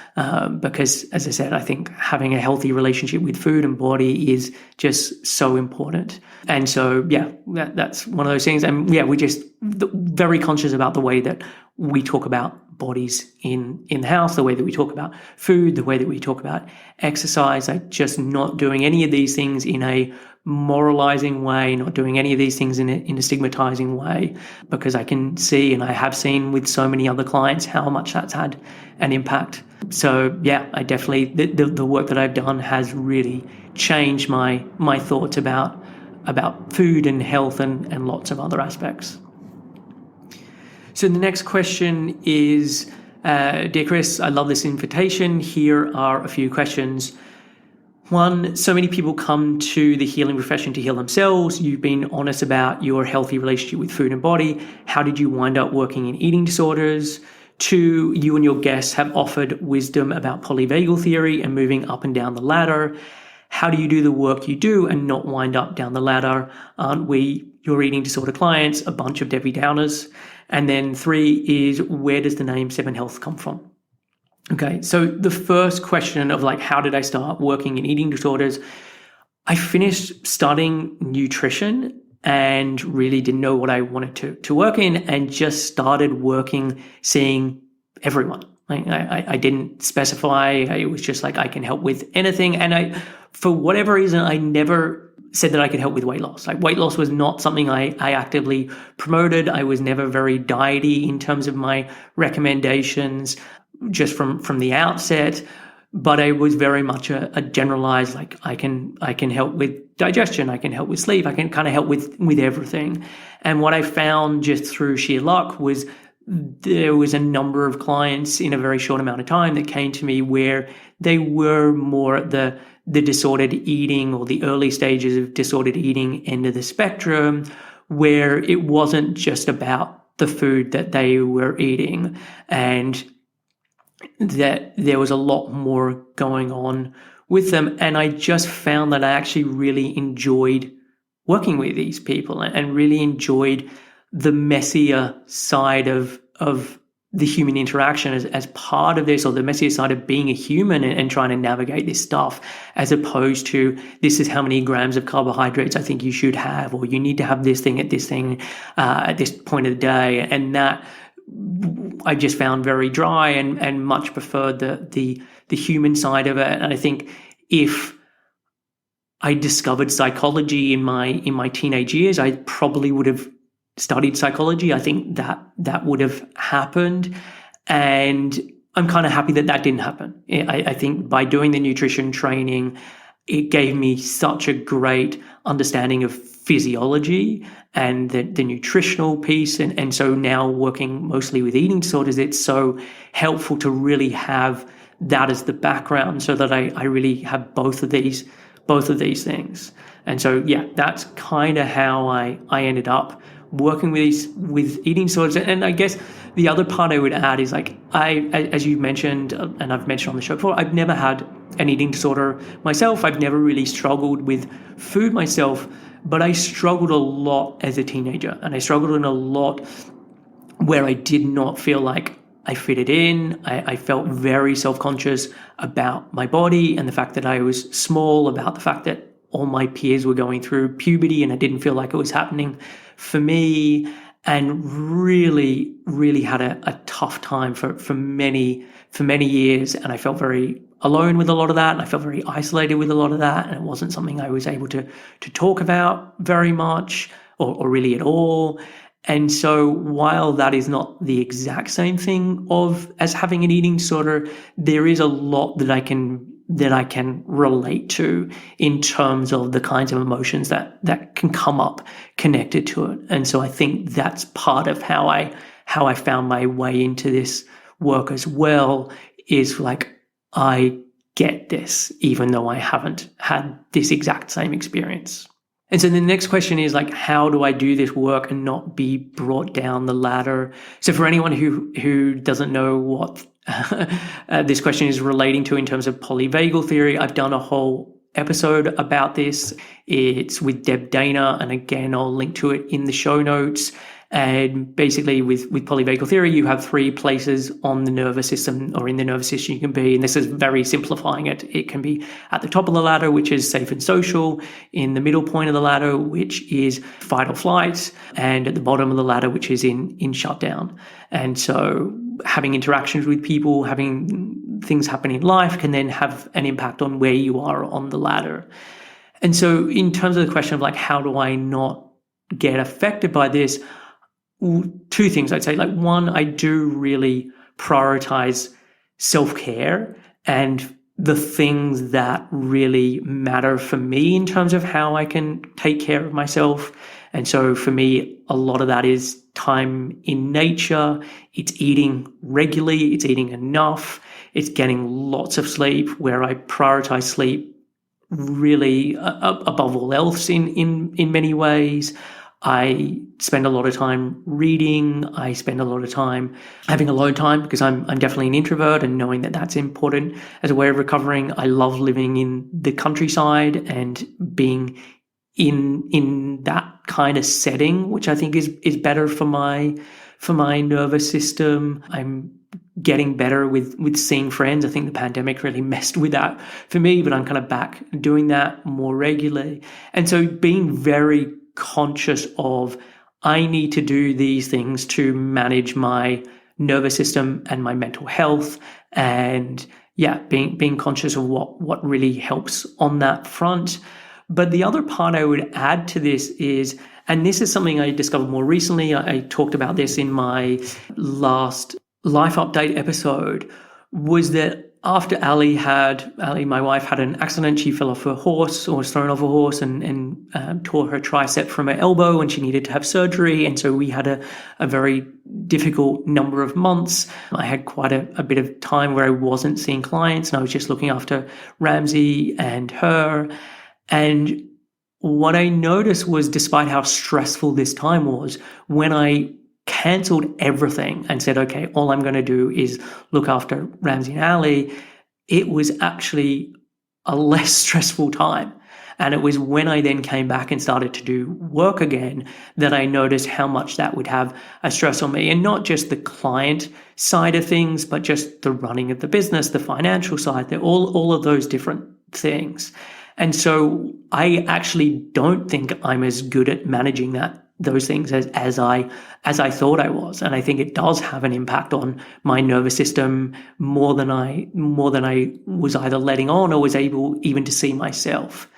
Because, as I said, I think having a healthy relationship with food and body is just so important. And so, yeah, that's one of those things. And yeah, we're just very conscious about the way that we talk about bodies in the house, the way that we talk about food, the way that we talk about exercise, like just not doing any of these things in a moralizing way, not doing any of these things in a stigmatizing way, because I can see, and I have seen with so many other clients, how much that's had an impact. So yeah, I definitely, the work that I've done has really changed my thoughts about food and health and lots of other aspects. So the next question is, Dear Chris, I love this invitation. Here are a few questions. One, so many people come to the healing profession to heal themselves. You've been honest about your healthy relationship with food and body. How did you wind up working in eating disorders? Two, you and your guests have offered wisdom about polyvagal theory and moving up and down the ladder. How do you do the work you do and not wind up down the ladder? Aren't we, your eating disorder clients, a bunch of Debbie Downers? And then three is, where does the name 7 Health come from? Okay, so the first question of like, how did I start working in eating disorders? I finished studying nutrition and really didn't know what I wanted to work in, and just started working, seeing everyone. I didn't specify. It was just like, I can help with anything. And for whatever reason, I never said that I could help with weight loss. Like, weight loss was not something I actively promoted. I was never very diety in terms of my recommendations, just from the outset. But I was very much a generalized, like, I can help with digestion, I can help with sleep, I can kind of help with everything. And what I found just through sheer luck was there was a number of clients in a very short amount of time that came to me where they were more at the disordered eating, or the early stages of disordered eating end of the spectrum, where it wasn't just about the food that they were eating, and that there was a lot more going on with them. And I just found that I actually really enjoyed working with these people, and really enjoyed the messier side of the human interaction as part of this, or the messier side of being a human and trying to navigate this stuff, as opposed to, this is how many grams of carbohydrates I think you should have, or you need to have this thing at this point of the day. And that I just found very dry, and much preferred the human side of it. And I think if I discovered psychology in my teenage years, I probably would have studied psychology. I think that would have happened, and I'm kind of happy that didn't happen. I think by doing the nutrition training, it gave me such a great understanding of physiology and the nutritional piece. And so now working mostly with eating disorders, it's so helpful to really have that as the background, so that I really have both of these things. And so, yeah, that's kind of how I ended up working with eating disorders. And I guess the other part I would add is, like, as you mentioned, and I've mentioned on the show before, I've never had an eating disorder myself. I've never really struggled with food myself, but I struggled a lot as a teenager, and I struggled in a lot where I did not feel like I fitted in. I felt very self-conscious about my body and the fact that I was small, about the fact that all my peers were going through puberty and I didn't feel like it was happening for me, and really, really had a tough time for many years. And I felt very alone with a lot of that, and I felt very isolated with a lot of that, and it wasn't something I was able to talk about very much or really at all. And so while that is not the exact same thing as having an eating disorder, there is a lot that I can relate to in terms of the kinds of emotions that can come up connected to it. And so I think that's part of how I found my way into this work as well, is like, I get this, even though I haven't had this exact same experience. And so the next question is like, how do I do this work and not be brought down the ladder? So for anyone who doesn't know what this question is relating to in terms of polyvagal theory, I've done a whole episode about this. It's with Deb Dana, and again, I'll link to it in the show notes. And basically with polyvagal theory, you have 3 places on the nervous system, or in the nervous system you can be, and this is very simplifying it. It can be at the top of the ladder, which is safe and social, in the middle point of the ladder, which is fight or flight, and at the bottom of the ladder, which is in shutdown. And so having interactions with people, having things happen in life can then have an impact on where you are on the ladder. And so in terms of the question of like, how do I not get affected by this? 2 things I'd say. Like, one, I do really prioritize self-care and the things that really matter for me in terms of how I can take care of myself. And so for me, a lot of that is time in nature. It's eating regularly. It's eating enough. It's getting lots of sleep, where I prioritize sleep really above all else in many ways. I spend a lot of time reading. I spend a lot of time having alone time, because I'm definitely an introvert, and knowing that that's important as a way of recovering. I love living in the countryside and being in that kind of setting, which I think is better for my nervous system. I'm getting better with seeing friends. I think the pandemic really messed with that for me, but I'm kind of back doing that more regularly. And so being very conscious of, I need to do these things to manage my nervous system and my mental health, and being conscious of what really helps on that front. But the other part I would add to this is, and this is something I discovered more recently, I talked about this in my last life update episode, was that after Ali, my wife, had an accident. She fell off a horse, or was thrown off a horse, and tore her tricep from her elbow, and she needed to have surgery. And so we had a very difficult number of months. I had quite a bit of time where I wasn't seeing clients, and I was just looking after Ramsey and her. And what I noticed was, despite how stressful this time was, when I cancelled everything and said, okay, all I'm going to do is look after Ramsey and Ali, it was actually a less stressful time. And it was when I then came back and started to do work again that I noticed how much that would have a stress on me. And not just the client side of things, but just the running of the business, the financial side, all of those different things. And so I actually don't think I'm as good at managing those things as I thought I was. And I think it does have an impact on my nervous system more than I was either letting on or was able even to see myself.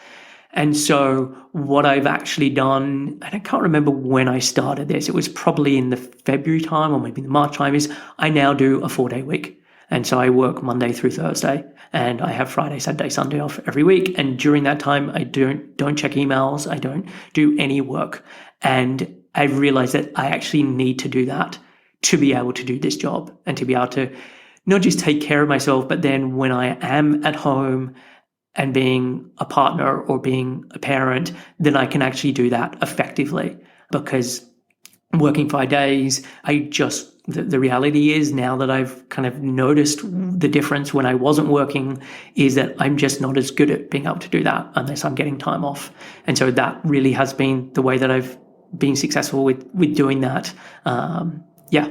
And so what I've actually done, and I can't remember when I started this, it was probably in the February time or maybe the March time, is I now do a 4-day week. And so I work Monday through Thursday, and I have Friday, Saturday, Sunday off every week. And during that time, I don't check emails. I don't do any work. And I realized that I actually need to do that to be able to do this job, and to be able to not just take care of myself, but then when I am at home and being a partner or being a parent, then I can actually do that effectively. Because working 5 days, the reality is, now that I've kind of noticed the difference when I wasn't working, is that I'm just not as good at being able to do that unless I'm getting time off. And so that really has been the way that I've been successful with doing that. Yeah.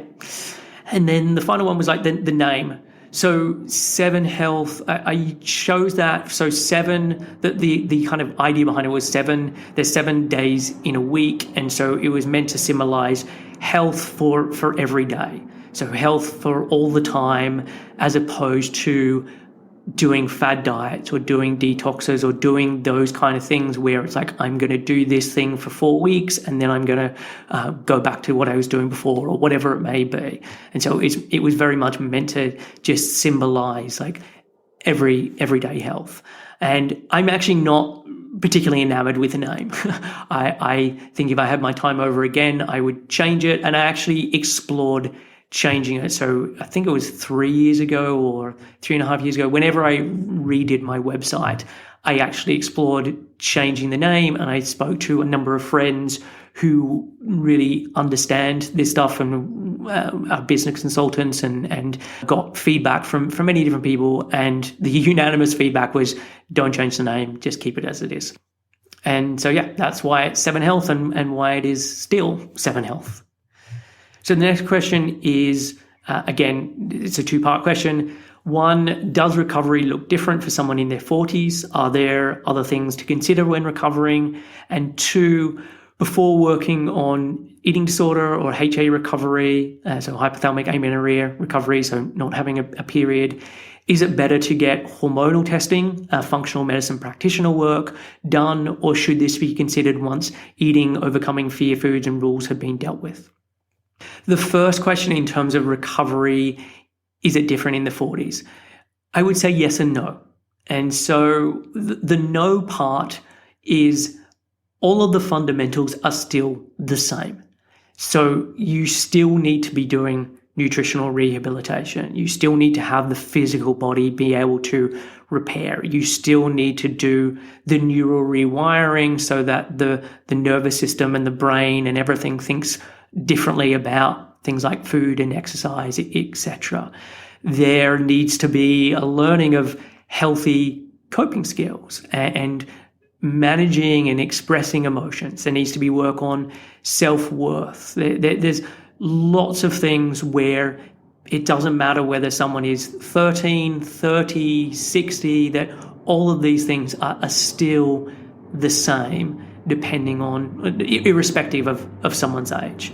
And then the final one was like the name. So 7 Health, I chose that. So 7, the kind of idea behind it was 7, there's 7 days in a week. And so it was meant to symbolize health for every day. So health for all the time, as opposed to doing fad diets or doing detoxes or doing those kind of things where it's like, I'm going to do this thing for 4 weeks and then I'm going to go back to what I was doing before or whatever it may be. And so it was very much meant to just symbolize like everyday health. And I'm actually not particularly enamored with the name. I think if I had my time over again, I would change it. And I actually explored changing it. So I think it was 3 years ago or 3.5 years ago, whenever I redid my website, I actually explored changing the name, and I spoke to a number of friends who really understand this stuff and are business consultants and got feedback from many different people. And the unanimous feedback was, don't change the name, just keep it as it is. And so, yeah, that's why it's 7 Health and why it is still 7 Health. So the next question is, again, it's a 2-part question. 1, does recovery look different for someone in their 40s? Are there other things to consider when recovering? And 2, before working on eating disorder or HA recovery, so hypothalamic amenorrhea recovery, so not having a period, is it better to get hormonal testing, functional medicine practitioner work done, or should this be considered once eating, overcoming fear foods and rules have been dealt with? The first question in terms of recovery, is it different in the 40s? I would say yes and no. And so the no part is all of the fundamentals are still the same. So you still need to be doing nutritional rehabilitation. You still need to have the physical body be able to repair. You still need to do the neural rewiring so that the nervous system and the brain and everything thinks differently about things like food and exercise, etc. There needs to be a learning of healthy coping skills and managing and expressing emotions. There needs to be work on self-worth. There's lots of things where it doesn't matter whether someone is 13, 30, 60, that all of these things are still the same depending on, irrespective of someone's age.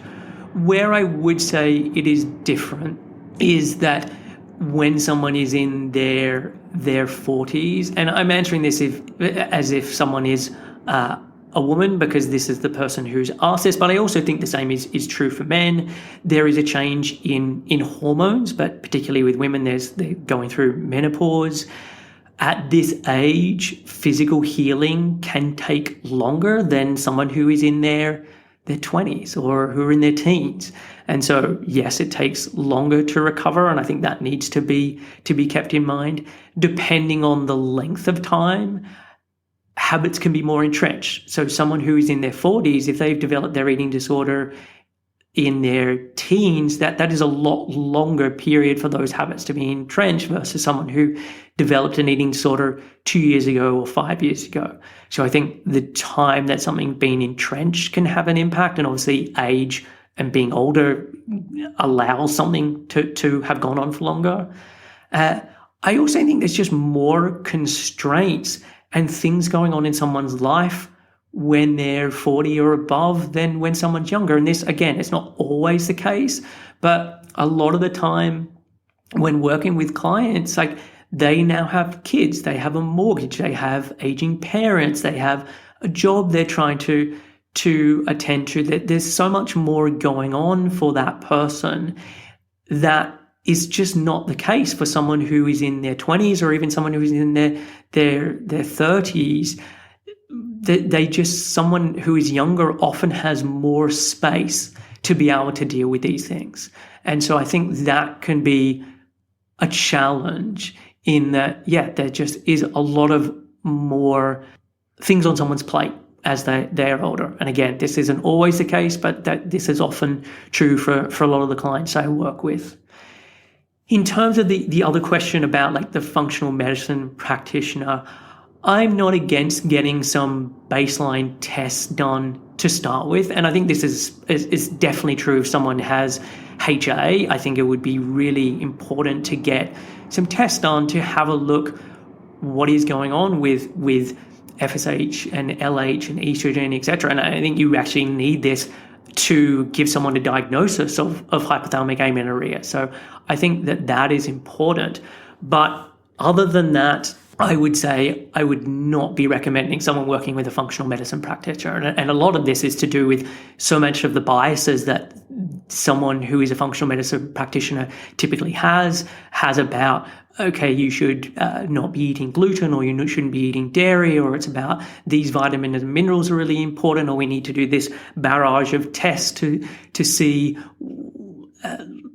Where I would say it is different is that when someone is in their 40s, and I'm answering this as if someone is a woman, because this is the person who's asked this, but I also think the same is true for men. There is a change in hormones, but particularly with women, they're going through menopause. At this age, physical healing can take longer than someone who is in their 20s or who are in their teens. And so, yes, it takes longer to recover, and I think that needs to be kept in mind. Depending on the length of time, habits can be more entrenched. So someone who is in their 40s, if they've developed their eating disorder in their teens, that is a lot longer period for those habits to be entrenched versus someone who developed an eating disorder 2 years ago or 5 years ago. So I think the time that something being entrenched can have an impact, and obviously age and being older allows something to have gone on for longer. I also think there's just more constraints and things going on in someone's life when they're 40 or above than when someone's younger. And this, again, it's not always the case, but a lot of the time when working with clients, like they now have kids, they have a mortgage, they have aging parents, they have a job they're trying to attend to, that there's so much more going on for that person that is just not the case for someone who is in their 20s or even someone who is in their 30s. Someone who is younger often has more space to be able to deal with these things. And so I think that can be a challenge in that, there just is a lot of more things on someone's plate as they're older. And again, this isn't always the case, but this is often true for a lot of the clients I work with. In terms of the other question about like the functional medicine practitioner, I'm not against getting some baseline tests done to start with. And I think this is definitely true if someone has HA, I think it would be really important to get some tests done to have a look what is going on with FSH and LH and estrogen, etc. And I think you actually need this to give someone a diagnosis of hypothalamic amenorrhea. So I think that is important. But other than that, I would say I would not be recommending someone working with a functional medicine practitioner. And a lot of this is to do with so much of the biases that someone who is a functional medicine practitioner typically has about, okay, you should not be eating gluten, or you shouldn't be eating dairy, or it's about these vitamins and minerals are really important, or we need to do this barrage of tests to see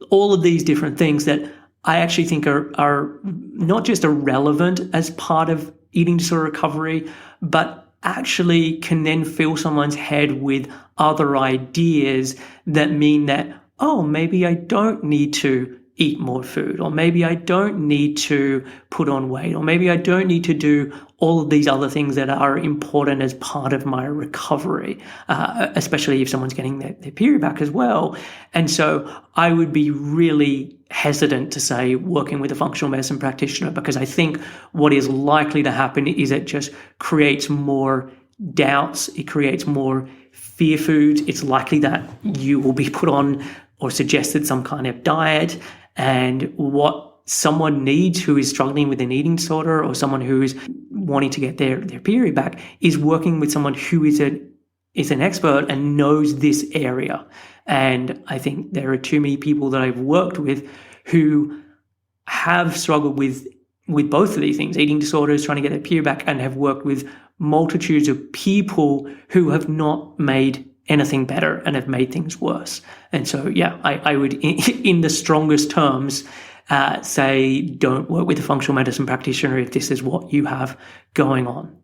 all of these different things that I actually think are not just irrelevant as part of eating disorder recovery, but actually can then fill someone's head with other ideas that mean that, oh, maybe I don't need to eat more food, or maybe I don't need to put on weight, or maybe I don't need to do all of these other things that are important as part of my recovery, especially if someone's getting their period back as well. And so I would be really hesitant to say working with a functional medicine practitioner, because I think what is likely to happen is it just creates more doubts, it creates more fear foods. It's likely that you will be put on or suggested some kind of diet, and what someone needs who is struggling with an eating disorder, or someone who is wanting to get their period back, is working with someone who is an expert and knows this area. And I think there are too many people that I've worked with who have struggled with both of these things, eating disorders, trying to get their period back, and have worked with multitudes of people who have not made anything better and have made things worse. And so, yeah, I would, in the strongest terms, say don't work with a functional medicine practitioner if this is what you have going on.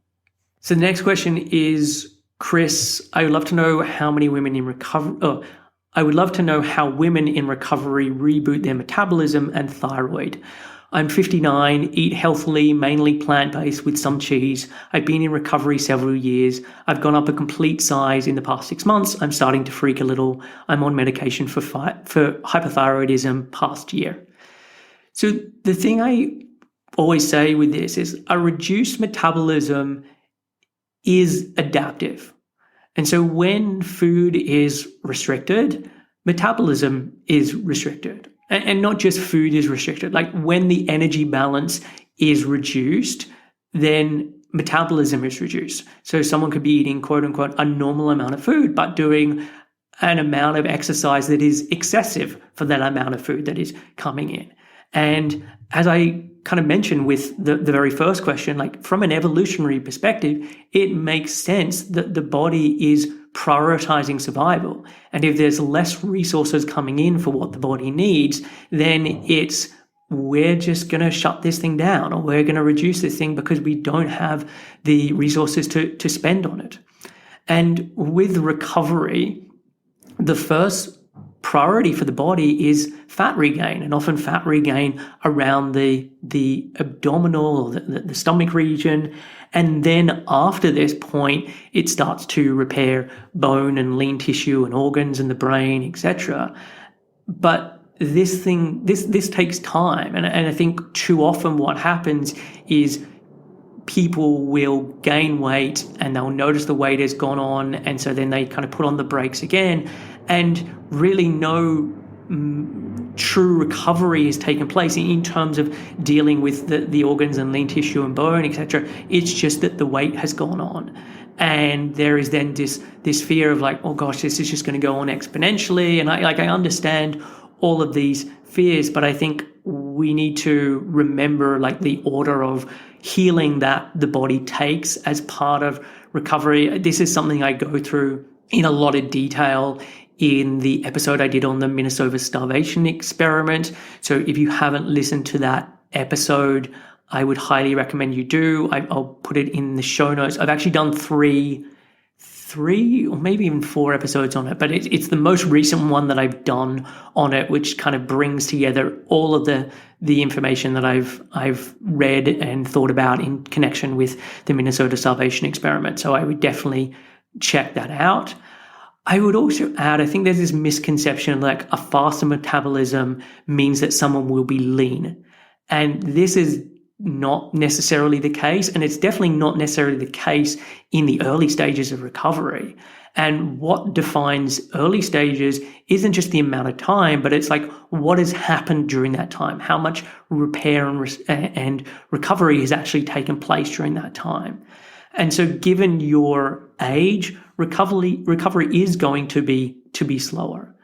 So the next question is, Chris, I would love to know how women in recovery reboot their metabolism and thyroid. I'm 59, eat healthily, mainly plant-based with some cheese. I've been in recovery several years. I've gone up a complete size in the past 6 months. I'm starting to freak a little. I'm on medication for hypothyroidism past year. So the thing I always say with this is a reduced metabolism is adaptive. And so when food is restricted, metabolism is restricted. And not just food is restricted. Like when the energy balance is reduced, then metabolism is reduced. So someone could be eating, quote unquote, a normal amount of food, but doing an amount of exercise that is excessive for that amount of food that is coming in. And as I kind of mentioned with the very first question, like from an evolutionary perspective, it makes sense that the body is prioritizing survival. And if there's less resources coming in for what the body needs, then we're just going to shut this thing down, or we're going to reduce this thing because we don't have the resources to spend on it. And with recovery, the first priority for the body is fat regain, and often fat regain around the abdominal or the stomach region. And then after this point, it starts to repair bone and lean tissue and organs and the brain, etc. But this takes time. And I think too often what happens is people will gain weight and they'll notice the weight has gone on. And so then they kind of put on the brakes again, and really no true recovery has taken place in terms of dealing with the organs and lean tissue and bone, etc. It's just that the weight has gone on. And there is then this fear of like, oh gosh, this is just going to go on exponentially. And I understand all of these fears, but I think we need to remember like the order of healing that the body takes as part of recovery. This is something I go through in a lot of detail in the episode I did on the Minnesota starvation experiment. So if you haven't listened to that episode, I would highly recommend you do. I'll put it in the show notes. I've actually done three or maybe even 4 episodes on it, but it's the most recent one that I've done on it, which kind of brings together all of the information that I've read and thought about in connection with the Minnesota starvation experiment. So I would definitely check that out. I would also add, I think there's this misconception like a faster metabolism means that someone will be lean. And this is not necessarily the case. And it's definitely not necessarily the case in the early stages of recovery. And what defines early stages isn't just the amount of time, but it's like what has happened during that time, how much repair and recovery has actually taken place during that time. And so given your age, recovery is going to be slower.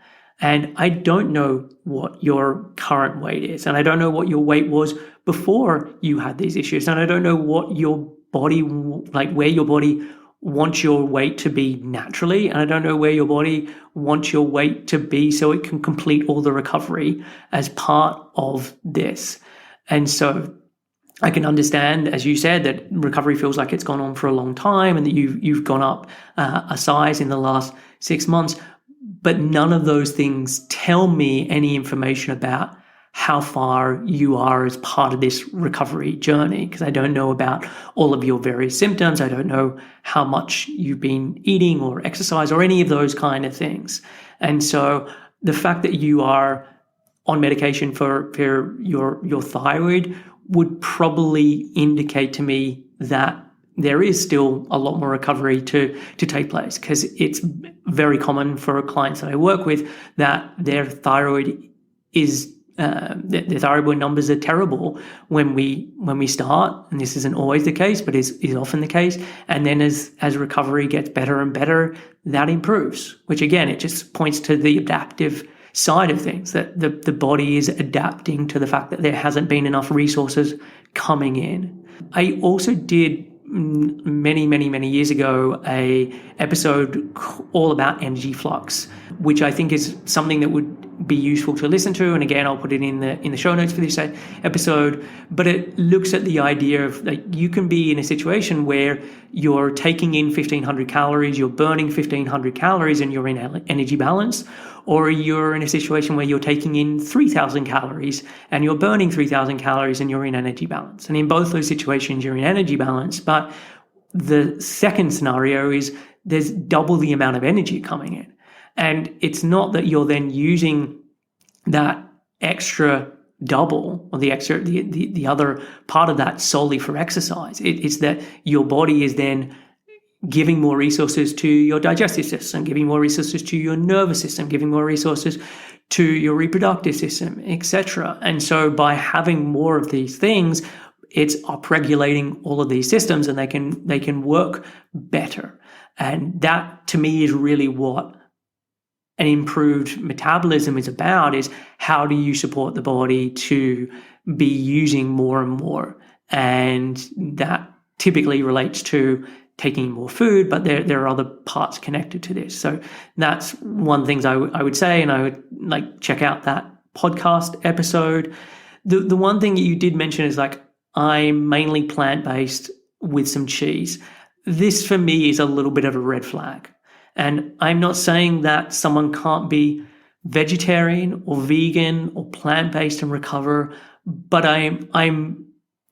And I don't know what your current weight is. And I don't know what your weight was before you had these issues. And I don't know what your body, like where your body wants your weight to be naturally. And I don't know where your body wants your weight to be so it can complete all the recovery as part of this. And so I can understand, as you said, that recovery feels like it's gone on for a long time and that you've gone up a size in the last 6 months. But none of those things tell me any information about how far you are as part of this recovery journey, because I don't know about all of your various symptoms. I don't know how much you've been eating or exercise or any of those kind of things. And so the fact that you are on medication for your thyroid would probably indicate to me that there is still a lot more recovery to take place, because it's very common for clients that I work with that their thyroid is their thyroid numbers are terrible when we start, and this isn't always the case, but is often the case. And then as recovery gets better and better, that improves, which again, it just points to the adaptive side of things, that the body is adapting to the fact that there hasn't been enough resources coming in. I also did many years ago a episode all about energy flux, which I think is something that would be useful to listen to. And again, I'll put it in the show notes for this episode. But it looks at the idea of like you can be in a situation where you're taking in 1,500 calories, you're burning 1,500 calories, and you're in energy balance, or you're in a situation where you're taking in 3,000 calories and you're burning 3,000 calories and you're in energy balance. And in both those situations, you're in energy balance. But the second scenario is there's double the amount of energy coming in. And it's not that you're then using that extra double or the other part of that solely for exercise. It's that your body is then giving more resources to your digestive system, giving more resources to your nervous system, giving more resources to your reproductive system, etc. And so by having more of these things, it's upregulating all of these systems, and they can work better. And that to me is really what an improved metabolism is about, is how do you support the body to be using more and more. And that typically relates to taking more food, but there are other parts connected to this. So that's one thing I would say, and I would like check out that podcast episode. The one thing that you did mention is like, I'm mainly plant-based with some cheese. This for me is a little bit of a red flag. And I'm not saying that someone can't be vegetarian or vegan or plant-based and recover, but I'm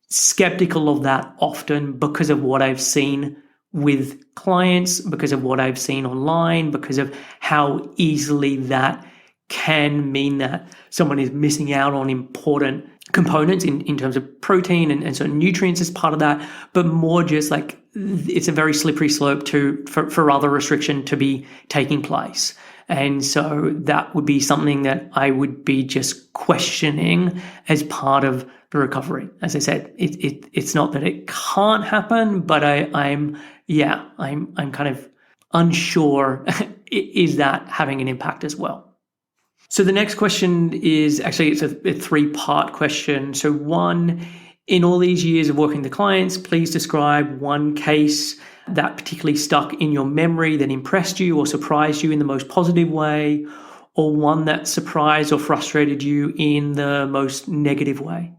skeptical of that often because of what I've seen with clients, because of what I've seen online, because of how easily that can mean that someone is missing out on important components in terms of protein and so nutrients as part of that, but more just like it's a very slippery slope for other restriction to be taking place. And so that would be something that I would be just questioning as part of the recovery. As I said, it's not that it can't happen, but I'm kind of unsure is that having an impact as well. So the next question is actually, it's a 3-part question. So one, in all these years of working with clients, please describe one case that particularly stuck in your memory that impressed you or surprised you in the most positive way, or one that surprised or frustrated you in the most negative way.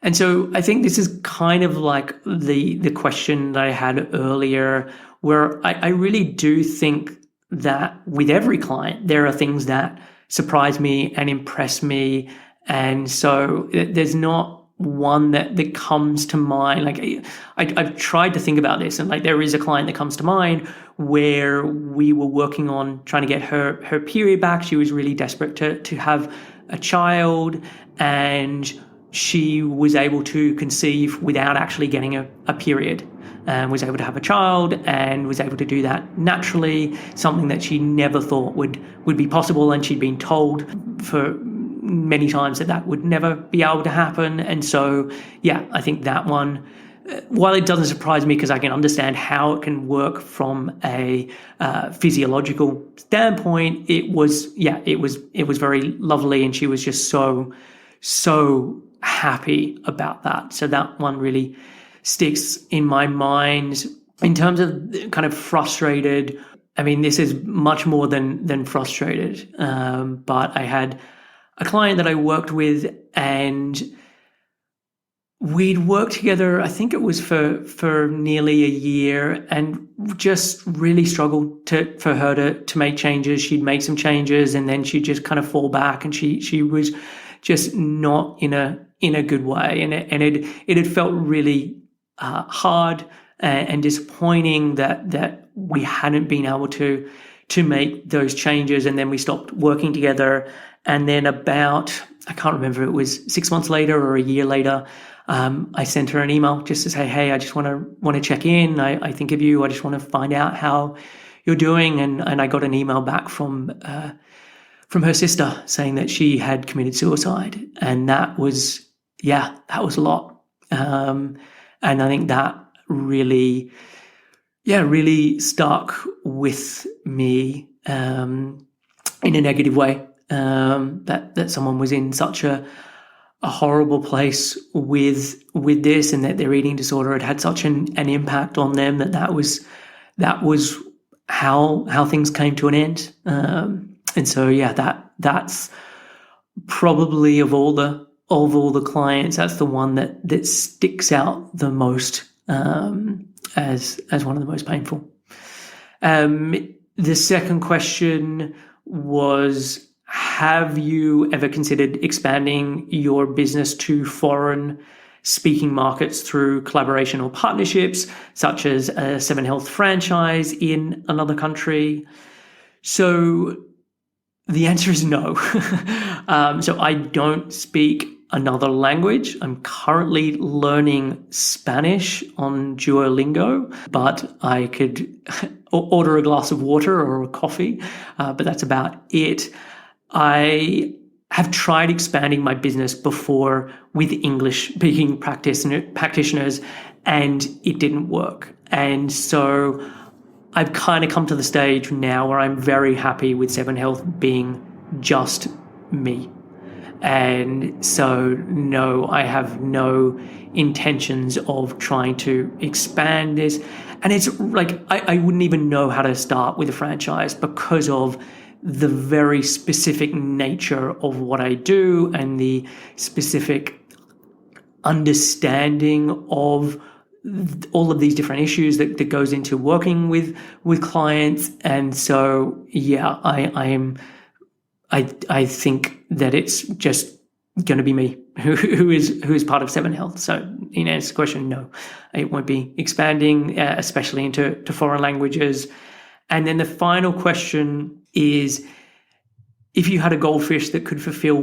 And so I think this is kind of like the question that I had earlier, where I really do think that with every client, there are things that surprise me and impress me. And so there's not one that comes to mind. Like I've tried to think about this, and like there is a client that comes to mind where we were working on trying to get her period back. She was really desperate to have a child, and she was able to conceive without actually getting a period, and was able to have a child and was able to do that naturally, something that she never thought would be possible. And she'd been told for many times that would never be able to happen. And so, yeah, I think that one, while it doesn't surprise me because I can understand how it can work from a physiological standpoint, it was very lovely, and she was just so happy about that. So that one really sticks in my mind. In terms of kind of frustrated, I mean, this is much more than frustrated. But I had a client that I worked with, and we'd worked together, I think it was for nearly a year, and just really struggled for her to make changes. She'd make some changes and then she'd just kind of fall back, and she was just not in a good way. And it had felt really hard and disappointing that we hadn't been able to make those changes. And then we stopped working together. And then about, I can't remember, it was 6 months later or a year later, I sent her an email just to say, hey, I just want to check in. I think of you. I just want to find out how you're doing. And I got an email back from her sister saying that she had committed suicide. And that was a lot. And I think that really stuck with me in a negative way. That someone was in such a horrible place with this, and that their eating disorder had such an impact on them that was how things came to an end. And so that's probably of all the clients, that's the one that sticks out the most as one of the most painful. The second question was, have you ever considered expanding your business to foreign speaking markets through collaboration or partnerships, such as a 7 Health franchise in another country? So the answer is no. So I don't speak another language. I'm currently learning Spanish on Duolingo, but I could order a glass of water or a coffee, but that's about it. I have tried expanding my business before with English-speaking practitioners, and it didn't work. And so I've kind of come to the stage now where I'm very happy with 7 Health being just me. And so, no, I have no intentions of trying to expand this. And it's like, I wouldn't even know how to start with a franchise because of the very specific nature of what I do and the specific understanding of all of these different issues that goes into working with clients. And so, yeah, I think that it's just going to be me who is part of 7 Health. So in answer to the question, no, it won't be expanding, especially into foreign languages. And then the final question is, if you had a goldfish that could fulfill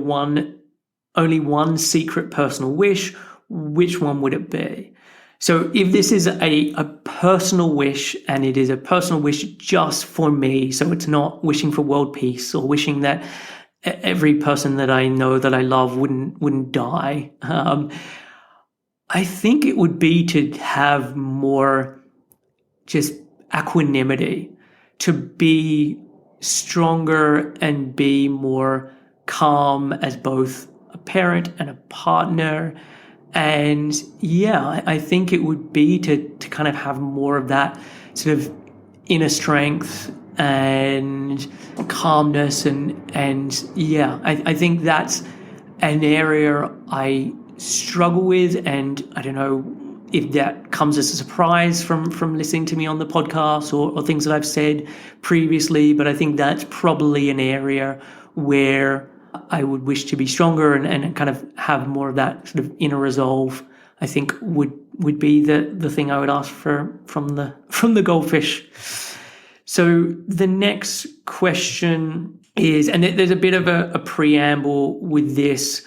only one secret personal wish, which one would it be? So if this is a personal wish, and it is a personal wish just for me, so it's not wishing for world peace or wishing that every person that I know that I love wouldn't die, I think it would be to have more just equanimity, to be stronger and be more calm as both a parent and a partner. And yeah, I think it would be to kind of have more of that sort of inner strength and calmness. And yeah, I think that's an area I struggle with. And I don't know if that comes as a surprise from listening to me on the podcast or things that I've said previously, but I think that's probably an area where I would wish to be stronger and kind of have more of that sort of inner resolve, I think would be the thing I would ask for from the goldfish. So the next question is, and there's a bit of a preamble with this,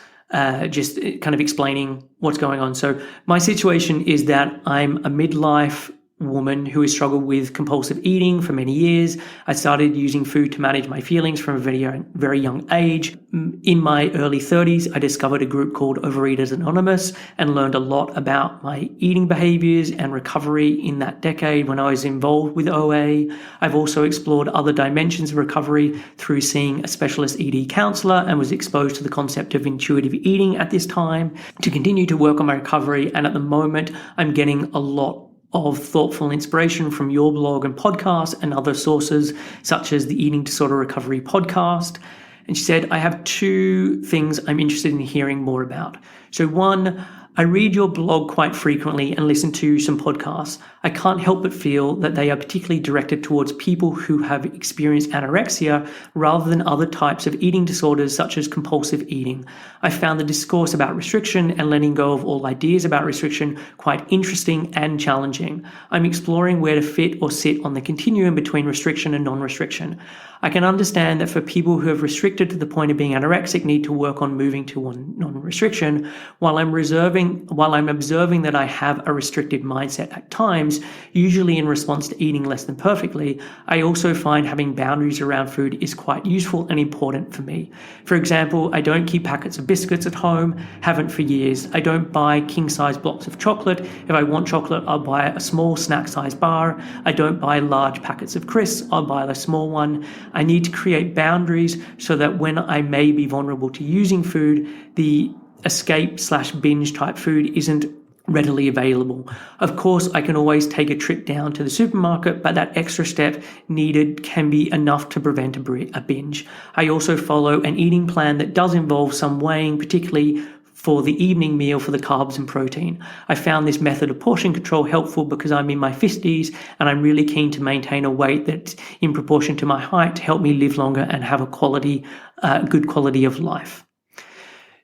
just kind of explaining what's going on. So my situation is that I'm a midlife woman who has struggled with compulsive eating for many years. I started using food to manage my feelings from a very young age. In my early 30s, I discovered a group called Overeaters Anonymous and learned a lot about my eating behaviors and recovery in that decade when I was involved with OA. I've also explored other dimensions of recovery through seeing a specialist ED counselor and was exposed to the concept of intuitive eating at this time to continue to work on my recovery. And at the moment, I'm getting a lot of thoughtful inspiration from your blog and podcast and other sources such as the Eating Disorder Recovery podcast. And she said, I have two things I'm interested in hearing more about. So one, I read your blog quite frequently and listen to some podcasts. I can't help but feel that they are particularly directed towards people who have experienced anorexia rather than other types of eating disorders such as compulsive eating. I found the discourse about restriction and letting go of all ideas about restriction quite interesting and challenging. I'm exploring where to fit or sit on the continuum between restriction and non-restriction. I can understand that for people who have restricted to the point of being anorexic need to work on moving to non-restriction, while I'm observing that I have a restricted mindset at times, usually in response to eating less than perfectly, I also find having boundaries around food is quite useful and important for me. For example, I don't keep packets of biscuits at home, haven't for years. I don't buy king-size blocks of chocolate. If I want chocolate, I'll buy a small snack-size bar. I don't buy large packets of crisps, I'll buy a small one. I need to create boundaries so that when I may be vulnerable to using food, the escape/binge type food isn't readily available. Of course, I can always take a trip down to the supermarket, but that extra step needed can be enough to prevent a binge. I also follow an eating plan that does involve some weighing, particularly for the evening meal for the carbs and protein. I found this method of portion control helpful because I'm in my 50s and I'm really keen to maintain a weight that's in proportion to my height to help me live longer and have a good quality of life.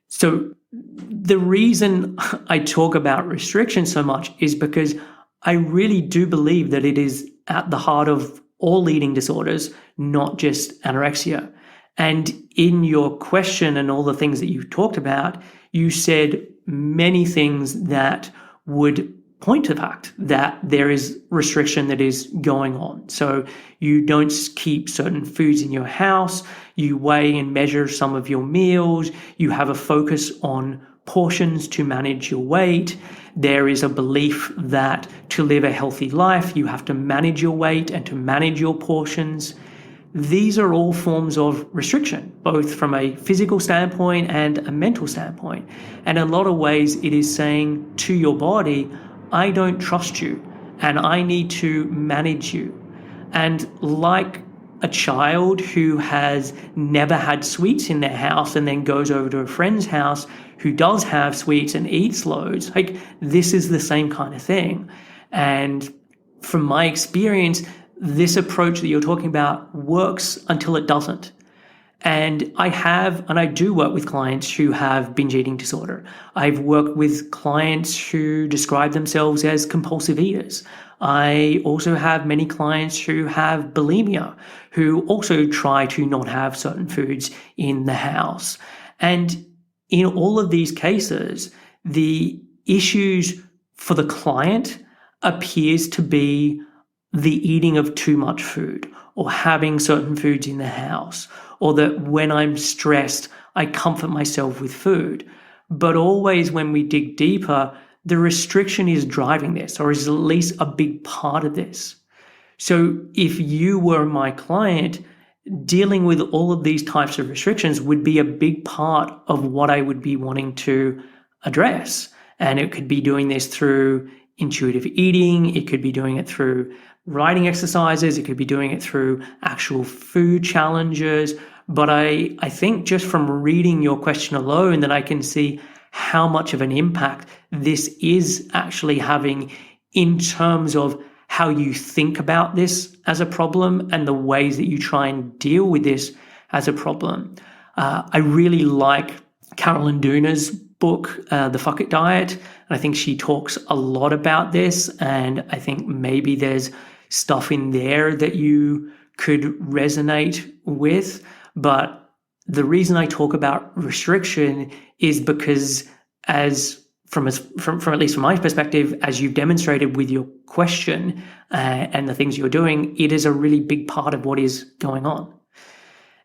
So the reason I talk about restriction so much is because I really do believe that it is at the heart of all eating disorders, not just anorexia. And in your question and all the things that you've talked about, you said many things that would point to the fact that there is restriction that is going on. So you don't keep certain foods in your house, you weigh and measure some of your meals, you have a focus on portions to manage your weight. There is a belief that to live a healthy life, you have to manage your weight and to manage your portions. These are all forms of restriction, both from a physical standpoint and a mental standpoint. And in a lot of ways, it is saying to your body, I don't trust you and I need to manage you. And like a child who has never had sweets in their house and then goes over to a friend's house who does have sweets and eats loads, like this is the same kind of thing. And from my experience, this approach that you're talking about works until it doesn't. And I do work with clients who have binge eating disorder. I've worked with clients who describe themselves as compulsive eaters. I also have many clients who have bulimia, who also try to not have certain foods in the house. And in all of these cases, the issues for the client appears to be the eating of too much food or having certain foods in the house, or that when I'm stressed, I comfort myself with food. But always when we dig deeper, the restriction is driving this, or is at least a big part of this. So if you were my client, dealing with all of these types of restrictions would be a big part of what I would be wanting to address. And it could be doing this through intuitive eating, it could be doing it through writing exercises, it could be doing it through actual food challenges. But I think just from reading your question alone that I can see how much of an impact this is actually having in terms of how you think about this as a problem and the ways that you try and deal with this as a problem. I really like Carolyn Dooner's book, The Fuck It Diet. And I think she talks a lot about this. And I think maybe there's stuff in there that you could resonate with. But the reason I talk about restriction is because from at least from my perspective, as you've demonstrated with your question and the things you're doing, it is a really big part of what is going on.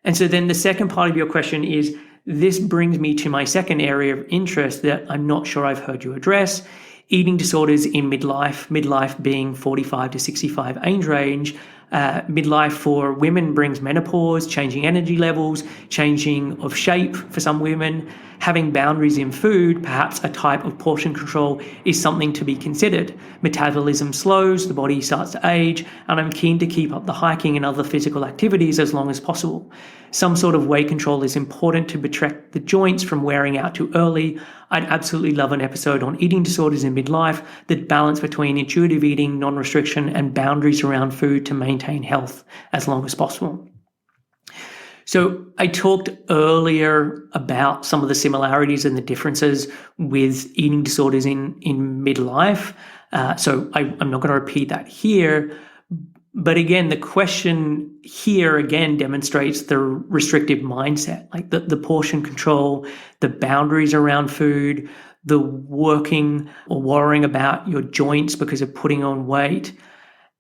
And so then the second part of your question is, this brings me to my second area of interest that I'm not sure I've heard you address: eating disorders in midlife being 45 to 65 age range. Midlife for women brings menopause, changing energy levels, changing of shape for some women. Having boundaries in food, perhaps a type of portion control, is something to be considered. Metabolism slows, the body starts to age, and I'm keen to keep up the hiking and other physical activities as long as possible. Some sort of weight control is important to protect the joints from wearing out too early. I'd absolutely love an episode on eating disorders in midlife, the balance between intuitive eating, non-restriction, and boundaries around food to maintain health as long as possible. So I talked earlier about some of the similarities and the differences with eating disorders in midlife. So I'm not going to repeat that here. But again, the question here again demonstrates the restrictive mindset, like the portion control, the boundaries around food, the working or worrying about your joints because of putting on weight.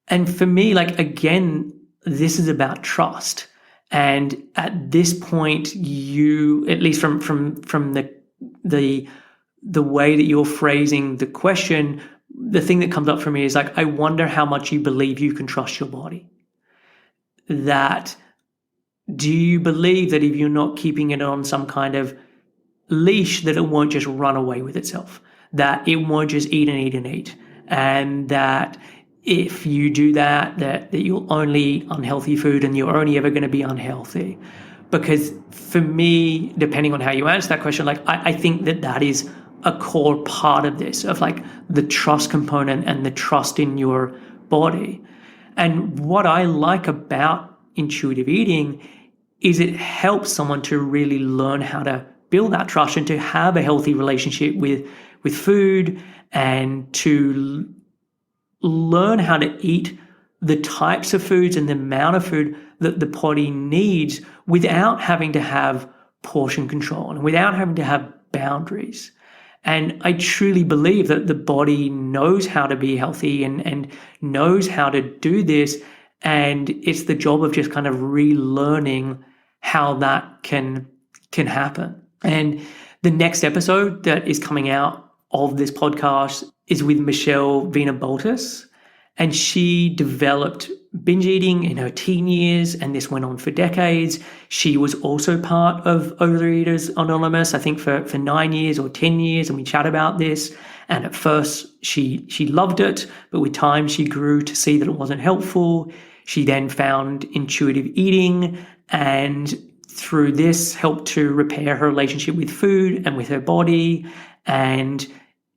And for me, like, again, this is about trust. And at this point, you, at least from the way that you're phrasing the question, the thing that comes up for me is like, I wonder how much you believe you can trust your body. That, do you believe that if you're not keeping it on some kind of leash, that it won't just run away with itself, that it won't just eat and eat and eat, and that if you do that you'll only eat unhealthy food and you're only ever going to be unhealthy? Because for me, depending on how you answer that question, like I think that is a core part of this, of like the trust component and the trust in your body. And what I like about intuitive eating is it helps someone to really learn how to build that trust and to have a healthy relationship with food, and to learn how to eat the types of foods and the amount of food that the body needs without having to have portion control and without having to have boundaries. And I truly believe that the body knows how to be healthy and knows how to do this. And it's the job of just kind of relearning how that can happen. And the next episode that is coming out of this podcast is with Michelle Vena-Boltis. And she developed binge eating in her teen years, and this went on for decades. She was also part of Overeaters Anonymous, I think for 9 years or 10 years, and we chat about this. And at first she loved it, but with time she grew to see that it wasn't helpful. She then found intuitive eating, and through this helped to repair her relationship with food and with her body. And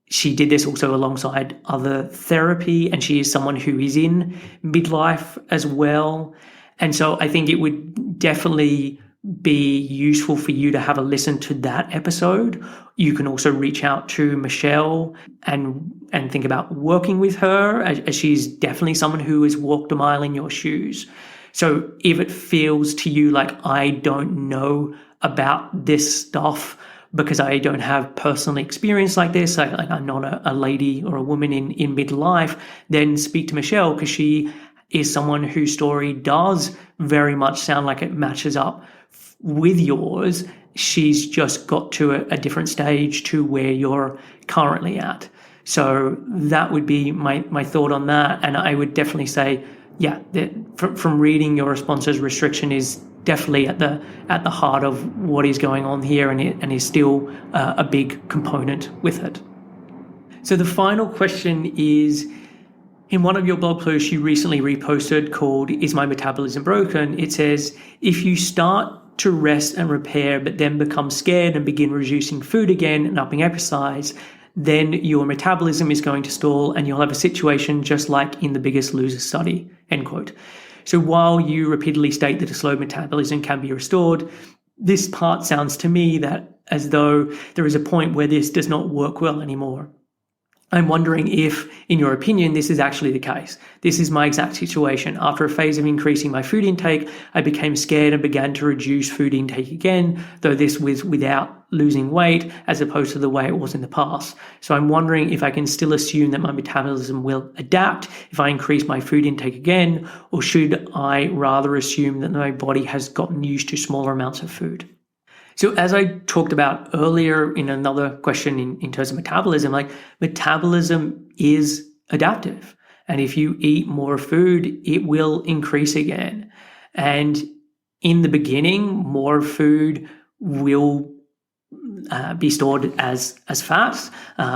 she did this also alongside other therapy, and she is someone who is in midlife as well. And so I think it would definitely be useful for you to have a listen to that episode. You can also reach out to Michelle and think about working with her, as she's definitely someone who has walked a mile in your shoes. So if it feels to you like, I don't know about this stuff because I don't have personal experience like this, I'm not a lady or a woman in midlife, then speak to Michelle, because she is someone whose story does very much sound like it matches up with yours. She's just got to a different stage to where you're currently at. So that would be my thought on that. And I would definitely say, yeah, from reading your responses, restriction is definitely at the heart of what is going on here, and is still a big component with it. So the final question is, in one of your blog posts you recently reposted called "Is My Metabolism Broken?" It says, if you start to rest and repair but then become scared and begin reducing food again and upping exercise, then your metabolism is going to stall and you'll have a situation just like in The Biggest Loser study, end quote. So while you repeatedly state that a slow metabolism can be restored, this part sounds to me that as though there is a point where this does not work well anymore. I'm wondering if, in your opinion, this is actually the case. This is my exact situation. After a phase of increasing my food intake, I became scared and began to reduce food intake again, though this was without losing weight as opposed to the way it was in the past. So I'm wondering if I can still assume that my metabolism will adapt if I increase my food intake again, or should I rather assume that my body has gotten used to smaller amounts of food? So as I talked about earlier in another question in terms of metabolism, like metabolism is adaptive. And if you eat more food, it will increase again. And in the beginning, more food will be stored as fat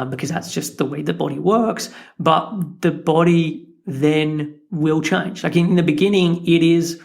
because that's just the way the body works. But the body then will change. Like in the beginning, it is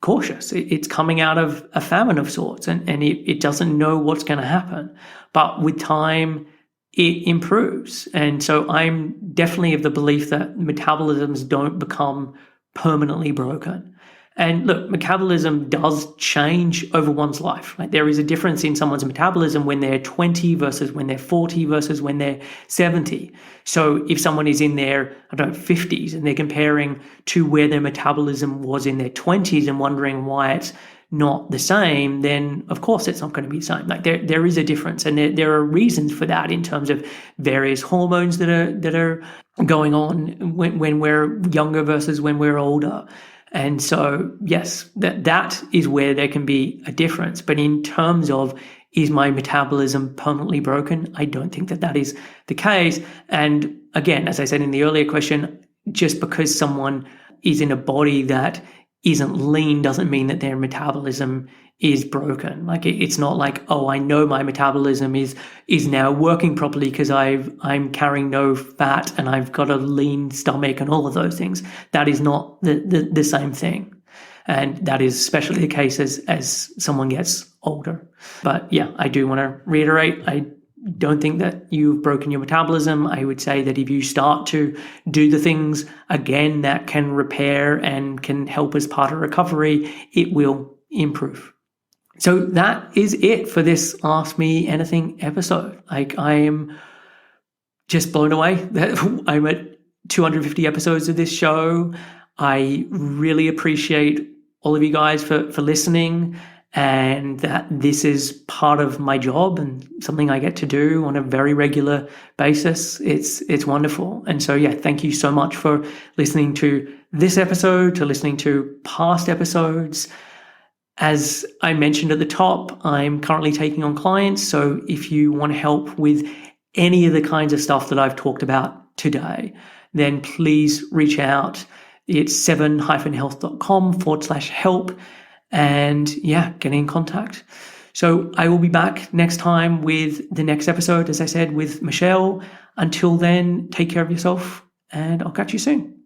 cautious. It's coming out of a famine of sorts, and it doesn't know what's going to happen. But with time, it improves. And so I'm definitely of the belief that metabolisms don't become permanently broken. And look, metabolism does change over one's life. Like there is a difference in someone's metabolism when they're 20 versus when they're 40 versus when they're 70. So if someone is in their, 50s and they're comparing to where their metabolism was in their 20s and wondering why it's not the same, then of course it's not going to be the same. Like there is a difference, and there are reasons for that in terms of various hormones that are going on when we're younger versus when we're older. And so, yes, that is where there can be a difference. But in terms of, is my metabolism permanently broken? I don't think that is the case. And again, as I said in the earlier question, just because someone is in a body that isn't lean doesn't mean that their metabolism is broken. Like it's not like, oh, I know my metabolism is now working properly because I'm carrying no fat and I've got a lean stomach and all of those things. That is not the same thing. And that is especially the case as someone gets older. But yeah, I do want to reiterate, I don't think that you've broken your metabolism. I would say that if you start to do the things again that can repair and can help as part of recovery, it will improve. So that is it for this Ask Me Anything episode. Like I am just blown away that I'm at 250 episodes of this show. I really appreciate all of you guys for listening, and that this is part of my job and something I get to do on a very regular basis. It's wonderful. And so, yeah, thank you so much for listening to this episode, to listening to past episodes. As I mentioned at the top, I'm currently taking on clients. So if you want help with any of the kinds of stuff that I've talked about today, then please reach out. It's 7-health.com/help. And yeah, get in contact. So I will be back next time with the next episode, as I said, with Michelle. Until then, take care of yourself, and I'll catch you soon.